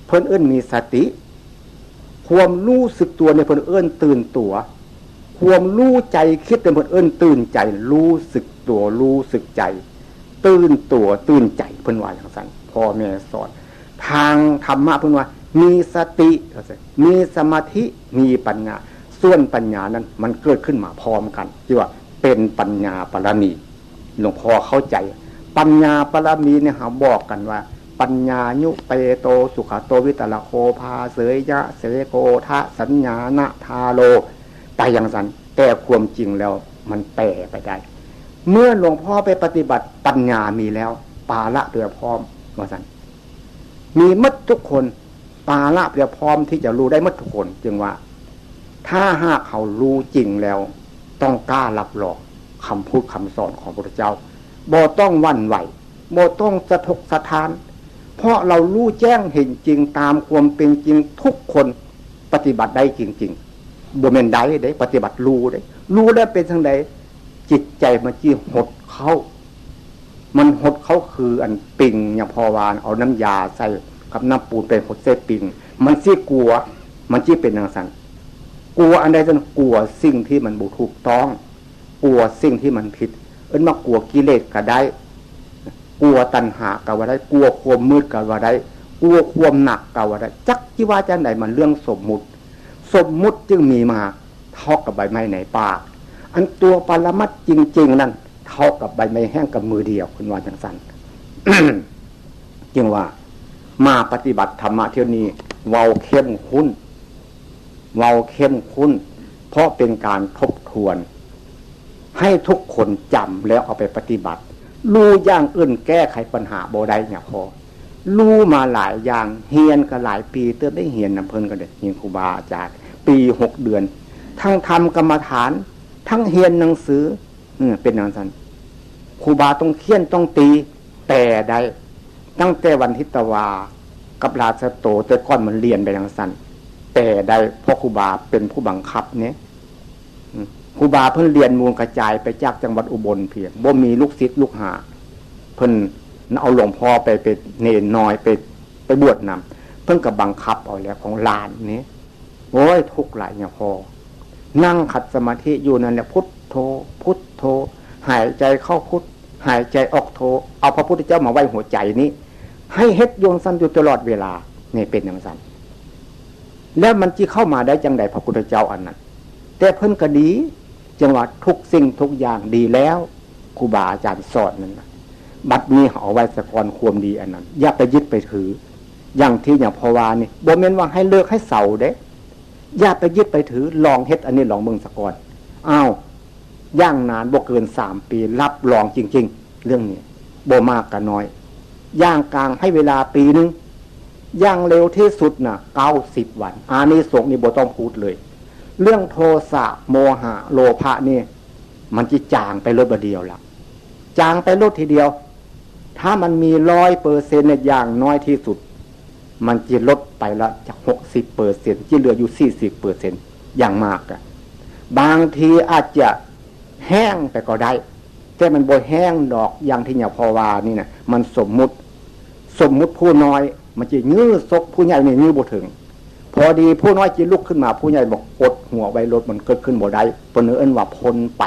เพิ่นเอิ้นมีสติความรู้สึกตัวในเพิ่นเอิ้นตื่นตัวความรู้ใจคิดในเพิ่นเอิ้นตื่นใจรู้สึกตัวรู้สึกใจตื่นตัวตื่นใจเพิ่นว่าอย่างนั้นพ่อแม่สอนทางธรรมะเพิ่นว่ามีสติมีสมาธิมีปัญญาส่วนปัญญานั้นมันเกิดขึ้นมาพร้อมกันที่ว่าเป็นปัญญาปรมีหลวงพ่อเข้าใจปัญญาปรมีเนี่ยหาบอกกันว่าปัญญายุเปโตสุขโตวิตละโคภาเสยยะเสโกทะสัญญาณทาโลไปอย่างนั้นแต่ความจริงแล้วมันแปรไปได้เมื่อหลวงพ่อไปปฏิบัติปัญญามีแล้วปาละเรือพร้อมว่าซั่นมีมัดทุกคนปาละเรือพร้อมที่จะรู้ได้มัดทุกคนจึงว่าถ้าหากเขารู้จริงแล้วต้องกล้ารับรองคำพูดคำสอนของพระพุทธเจ้าบ่ต้องหวั่นไหวบ่ต้องสะทกสะท้านเพราะเรารู้แจ้งเห็นจริงตามความเป็นจริงทุกคนปฏิบัติได้จริงๆบ่แม่นได้ปฏิบัติรู้ได้เป็นทางใดจิตใจมันจี้หดเข้ามันหดเข้าคืออันปิ่งอย่างพอวานเอาน้ำยาใส่กับน้ำปูนเป็นหดเส้นปิ่งมันจี้กลัวมันจี้เป็นอย่างนั้นกลัวอันใดจนกลัวสิ่งที่มันบ่ถูกต้องกลัวสิ่งที่มันผิดมากลัวกิเลสก็ได้กลัวตัณหาก็ว่าได้กลัวความมืดก็ว่าได้กลัวความหนักก็ว่าได้จักที่ว่าจังได๋มันเรื่องสมมุติจึงมีมาเท่ากับใบไม้ในป่าอันตัวปรมัตถ์จริงๆนั่นเท่ากับใบไม้แห้งกับมือเดียวคุณว่าจังซั่น จึงว่ามาปฏิบัติธรรมะเที่ยวนี้เว้าเข้มข้นเพราะเป็นการทบทวนให้ทุกคนจำแล้วเอาไปปฏิบัติรู้อย่างอื่นแก้ไขปัญหาบ่ได้เนี่ยพอรู้มาหลายอย่างเฮียนก็หลายปีเติมได้เฮียนนำเพิ่นก็ได้เฮียนครูบาอาจารย์ปี6เดือนทั้งทำกรรมฐานทั้งเฮียนหนังสือเป็นอย่างนั้นครูบาต้องเคี่ยนต้องตีแต่ได้ตั้งแต่วันทิตวากับราชโตแต่ก่อนมันเรียนไปอย่างนั้นแต่ได้เพราะครูบาเป็นผู้บังคับเนี่ยครูบาเพิ่นเรียนมูลกระจายไปจากจังหวัดอุบลเพียงบ่มีลูกศิษย์ลูกหาเพิ่นเอาหลวงพ่อไปเนรน้อยไปบวชนำเพิ่นก็บังคับเอาแล้วของลานนี้โอ้ยทุกข์หลายเนี่ยพอนั่งขัดสมาธิอยู่นั่นแหละพุทโธพุทโธหายใจเข้าพุทหายใจออกโธเอาพระพุทธเจ้ามาไว้หัวใจนี้ให้เฮ็ดโยงสั้นอยู่ตลอดเวลานี่เป็นอย่างนั้นแล้วมันจิเข้ามาได้จังได๋พระพุทธเจ้าอันนั้นแต่เพิ่นก็ดีจังหวะทุกสิ่งทุกอย่างดีแล้วครูบาอาจารย์สอนนั่นนะบัดนี้เอาไว้สะกอนความดีอันนั้นอย่าไปยึดไปถืออย่างที่อย่างพอวานี่บ่แม่นว่าให้เลิกให้เศร้าเด้อย่าไปยึดไปถือลองเฮ็ดอันนี้ลองเบิ่งสะกอนอ้าว ย่างนานบ่เกิน3 ปีรับรองจริงๆเรื่องนี้บ่มากก็น้อยย่างกลางให้เวลาปีนึงย่างเร็วที่สุดน่ะ90 วันอานิสงส์นี่บ่ต้องพูดเลยเรื่องโทสะโมหะโลภะนี่มันจะจางไปลดบเดียวละจางไปลดทีเดียวถ้ามันมี100%เนี่ยอย่างน้อยที่สุดมันจะลดไปละจาก60%ที่เหลืออยู่40%อย่างมากอะบางทีอาจจะแห้งไปก็ได้แต่มันบ่แห้งดอกอย่างที่เนี่ยพอว่านี่นะมันสมมุติผู้น้อยมันจะยื้อซกผู้ใหญ่นี่ยื้อบ่ถึงพอดีผู้น้อยจะลุกขึ้นมาผู้ใหญ่บอกกดหัวไว้รถมันเกิดขึ้นบ่ได้เพิ่นเอิ้นว่าพ้นไป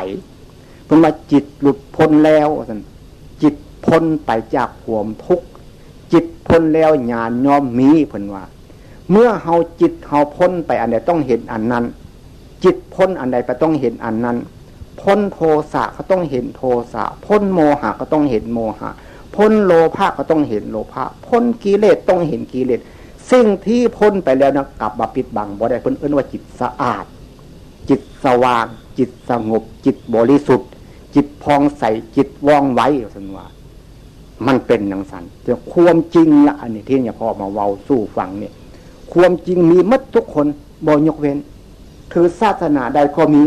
เพิ่นว่าจิตหลุดพ้นแล้วซั่นจิตพ้นไปจากความทุกข์จิตพ้นแล้วญาณย่อมมีเพิ่นว่าเมื่อเฮาจิตเฮาพ้นไปอันใดต้องเห็นอันนั้นจิตพ้นอันใดไปต้องเห็นอันนั้นพ้นโทสะก็ต้องเห็นโทสะพ้นโมหะก็ต้องเห็นโมหะพ้นโลภะก็ต้องเห็นโลภะพ้นกิเลสต้องเห็นกิเลสสิ่งที่พ้นไปแล้วนะกลับมาปิดบังบ่ได้เพิ่นเอิ้นว่าจิตสะอาดจิตสว่างจิตสงบจิตบริสุทธิ์จิตพองใสจิตว่องไวซั่นว่ามันเป็นจังซั่นแต่ความจริงละอันนี้ที่เนี่ยพอมาเว้าสู่ฟังเนี่ยความจริงมีหมดทุกคนบ่ยกเว้นคือศาสนาใดก็มี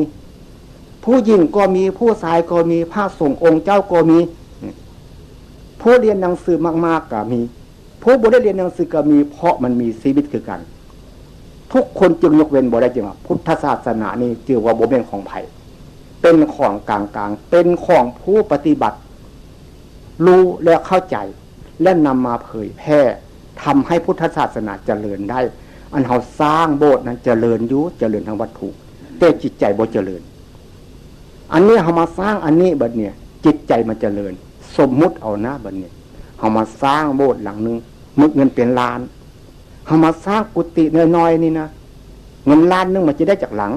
ผู้หญิงก็มีผู้ชายก็มีพระสงฆ์องค์เจ้าก็มีผู้เรียนหนังสือมากๆก็มีผู้บ่ได้เรียนหนังสือก็มีเพราะมันมีชีวิตคือกันทุกคนจึงยกเว้นบ่ได้จริงว่าพุทธศาสนานี่ถือว่าบ่เป็นของไผเป็นของกลางๆเป็นของผู้ปฏิบัติรู้และเข้าใจและนำมาเผยแพร่ทำให้พุทธศาสนาเจริญได้อันเฮาสร้างโบสถ์นั้นเจริญอยู่เจริญทางวัตถุแต่จิตใจบ่เจริญอันนี้เฮามาสร้างอันนี้บัดเนี่ยจิตใจมันเจริญสมมุติเอานะบัดเนี่ยเฮามาสร้างโบสถ์หลังนึงมึกเงินเป็นล้านเฮามาสร้างกุฏิน้อยๆนี่นะเงินล้านนึงมันจะได้จากหลัง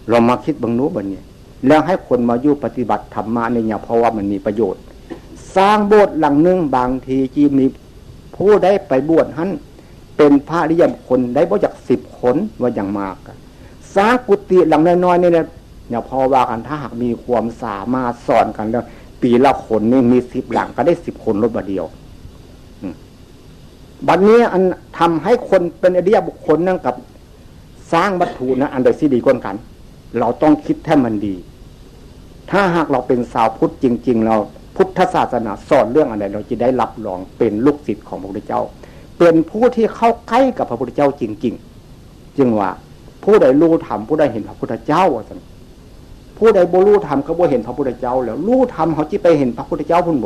เรามาคิดบังนู้บัดเนี่ยแล้วให้คนมาอยู่ปฏิบัติธรรมะเนี่ยเพราะว่ามันมีประโยชน์สร้างโบสถ์หลังนึงบางทีจีมีผู้ได้ไปบวชหั่นเป็นพระอริยบุคคลได้บ่จาก10 คนว่าอย่างมากสร้างกุฏิหลังน้อยๆนี่เนี่ยพอว่ากันถ้าหากมีความสามารถสอนกันแล้วปีละคนนี่มี10 หลังก็ได้10 คนลดบาเดียวบัดนี้อันทำให้คนเป็นอริยบุคคลนั่งกับสร้างวัตถุนะอันใดสิดีกว่ากันเราต้องคิดให้มันดีถ้าหากเราเป็นสาวพุทธจริงๆเราพุทธศาสนาสอนเรื่องอะไรเราจะได้รับรองเป็นลูกศิษย์ของพระพุทธเจ้าเป็นผู้ที่เข้าใกล้กับพระพุทธเจ้าจริงๆจึงว่าผู้ใดรู้ธรรมผู้ใดเห็นพระพุทธเจ้าผู้ใดบ่รู้ธรรมก็บ่เห็นพระพุทธเจ้าแล้วรู้ธรรมเขาจิไปเห็นพระพุทธเจ้าพุ่น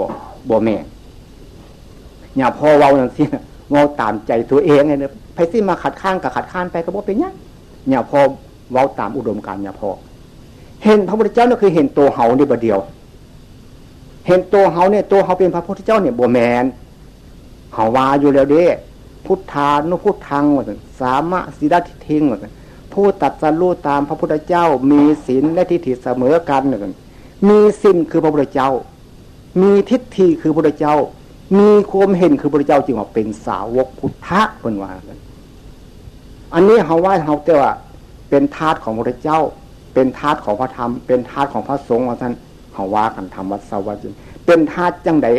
บ่แม่อย่าพอเว้าจังซี่เว้าตามใจตัวเองไงเนี่ยไผสิมาขัดข้างก็ขัดข้านไปก็บ่เป็นหยังอย่าพอเว้าตามอุดมการณ์อย่าพอเห็นพระพุทธเจ้านั่นคือเห็นตัวเฮานี่บ่เดียวเห็นตัวเฮาเนี่ยตัวเฮาเป็นพระพุทธเจ้าเนี่ยบ่แม่นเฮาว่าอยู่แล้วเด้พุทธานุพุทธังว่าซั่นสามะสีดาทิทิงว่าซั่นผู้ตรัสรู้ตามพระพุทธเจ้ามีศีลและทิฏฐิเสมอกันว่าซั่นมีศีลคือพระพุทธเจ้ามีทิฏฐิคือพระพุทธเจ้ามีความเห็นคือพระพุทธเจ้าจึงว่าเป็นสาวกพุทธะเพิ่นว่าซั่นอันนี้เฮาว่าเฮาแต่ว่าเป็นทาสของพระพุทธเจ้าเป็นทาสของพระธรรมเป็นทาสของพระสงฆ์ว่าซั่นเฮาว่ากันธรรมวัดสวัสดิ์เป็นทาสจังได๋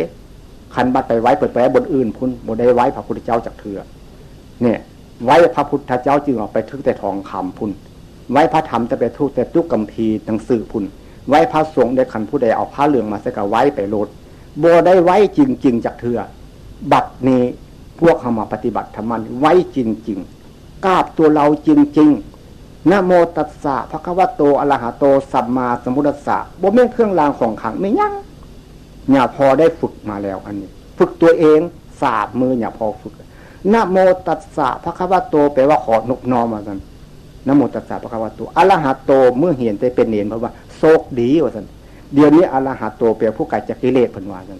คันบัดไปไว้เปิดแปรบนอื่นพุ่นบ่ได้ไว้พระพุทธเจ้าจักเทื่อเนี่ยไว้พระพุทธเจ้าจึงออกไปทึกแต่ทองคำพุ่นไว้พระธรรมจะไปทุกแต่ตุกกัมภีร์หนังสือพุ่นไว้พระสงฆ์ได้คันผู้ใดเอาผ้าเหลืองมาใส่ก็ไว้ไปโลดบ่ได้ไว้จริงๆจักเทื่อบัดนี้พวกเฮามาปฏิบัติธรรมไว้จริงๆกราบตัวเราจริงๆนะโมตัสสะภะคะวะโตอะระหะโตสัมมาสัมพุทธัสสะบ่แม่นเครื่องรางของขลังไม่ยังอย่าพอได้ฝึกมาแล้วอันนี้ฝึกตัวเองสาบมืออย่าพอฝึกนะโมตัสสะภะคะวะโตแปลว่าขอนกน้อมว่าซั่นนะโมตัสสะภะคะวะโตอะระหะโตเมื่อเห็นได้เป็นเนรเพราะว่าโชคดีว่าซั่นเดี๋ยวนี้อะระหะโตแปลผู้ไกลจากกิเลสเพิ่นว่าซั่น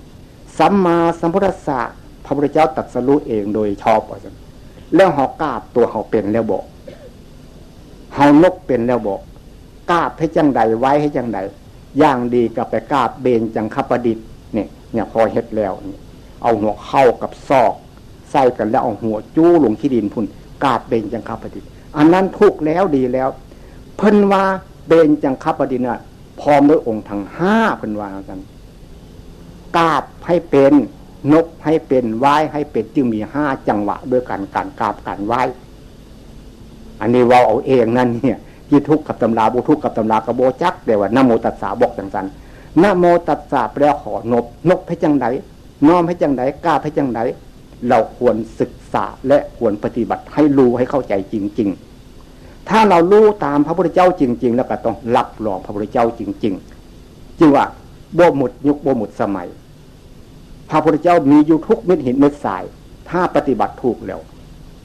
สัมมาสัมพุทธัสสะพระพุทธเจ้าตรัสรู้เองโดยชอบว่าซั่นแล้วเฮากราบตัวเฮาเป็นแล้วบ่เฮานกเป็นแล้วบ่กราบให้จังใดไว้ให้จังใดอย่างดีก็ไปกราบเบญจังคประดิษฐ์เนี่ยพอเฮ็ดแล้วนี่เอาหัวเข้ากับซอกใส่กันแล้วเอาหัวจู้ลงที่ดินพุ่นกราบเบญจังคประดิษฐ์อันนั้นถูกแล้วดีแล้วเพิ่นว่าเบญจังคประดิษฐ์น่ะ พร้อมด้วยองค์ทั้งห้าเป็นว่ากันกราบให้เป็นนกให้เป็นไหว้ให้เป็นจึงมีห้าจังหวะด้วยกันการกราบการไหว้อันนี้ว่าเอาเองนั่นเนี่ยที่ทุกข์กับตำราบุทุกข์กับตำรากระโบจักเดี๋ยวว่านะโมตัสสะบอกจังสันนะโมตัสสะแปลขอนบให้จังไดน้อมให้จังไดกราบให้จังไดเราควรศึกษาและควรปฏิบัติให้รู้ให้เข้าใจจริงๆถ้าเรารู้ตามพระพุทธเจ้าจริงๆแล้วก็ต้องรับรองพระพุทธเจ้าจริงๆจึงว่าบ่หมดยุคบ่หมดสมัยพระพุทธเจ้ามีอยู่ทุกเม็ดหินเม็ดทรายถ้าปฏิบัติถูกแล้ว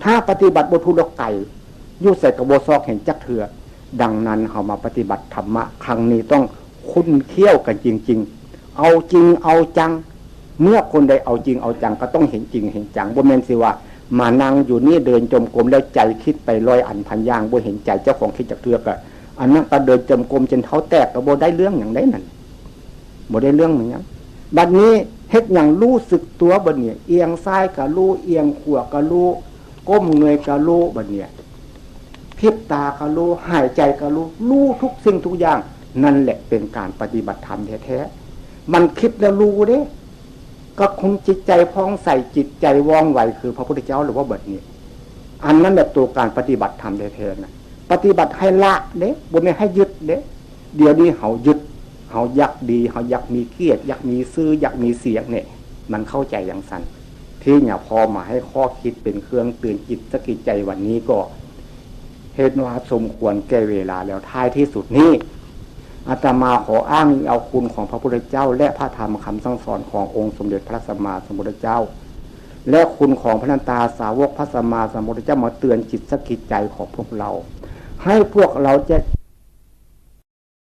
ถ้าปฏิบัติบ่ถูกแล้วไก่ยุ่ใส่กระโบซอกเห็นจักเถื่อดังนั้นเขามาปฏิบัติธรรมะครั้งนี้ต้องคุ้นเคี่ยวกันจริงๆเอาจริงเอาจังเมื่อคนใดเอาจริงเอาจังก็ต้องเห็นจริงเห็นจังบ่แม่นสิว่ามานั่งอยู่นี่เดินจมกรมแล้วใจคิดไปลอยอันพันย่างบ่เห็นใจเจ้าของคิดจักเถื่อก็อันนั้นก็เดินจมกรมจนเท้าแตกก็บ่ได้เรื่องอย่างใดนั่นบ่ได้เรื่องเหมือนกันบัดนี้เฮ็ดอย่างรู้สึกตัวบัดเนี่ยเอียงซ้ายก็รู้เอียงขวาก็รู้ก้มเงยก็รู้บัดเนี่ยพิบตาก็รู้หายใจก็รู้ทุกสิ่งทุกอย่างนั่นแหละเป็นการปฏิบัติธรรมแท้ๆมันคิดแล้วรู้เด้ก็คงจิตใจพองใส่จิตใจว่องไวคือพระพุทธเจ้าหรือว่าบัดนี้อันนั้นแบบตัวการปฏิบัติธรรมแท้ๆนะปฏิบัติให้ละเด้บ่แม่นให้ยึดเด้เดี๋ยวนี้เฮายึดเฮาอยากดีเฮาอยากมีเกียรติอยากมีชื่ออยากมีเสียงเนี่ยมันเข้าใจอย่างสั้นที่เนี่ยพอมาให้ข้อคิดเป็นเครื่องตื่นจิตสกิจใจวันนี้ก็เหตุว่าสมควรแก่เวลาแล้วท้ายที่สุดนี้อาตมาขออ้างเอาคุณของพระพุทธเจ้าและพระธรรมคำสั่งสอนขององค์สมเด็จพระสัมมาสัมพุทธเจ้าและคุณของพระนันตาสาวกพระสัมมาสัมพุทธเจ้ามาเตือนจิตสกิจใจของพวกเราให้พวกเราจะ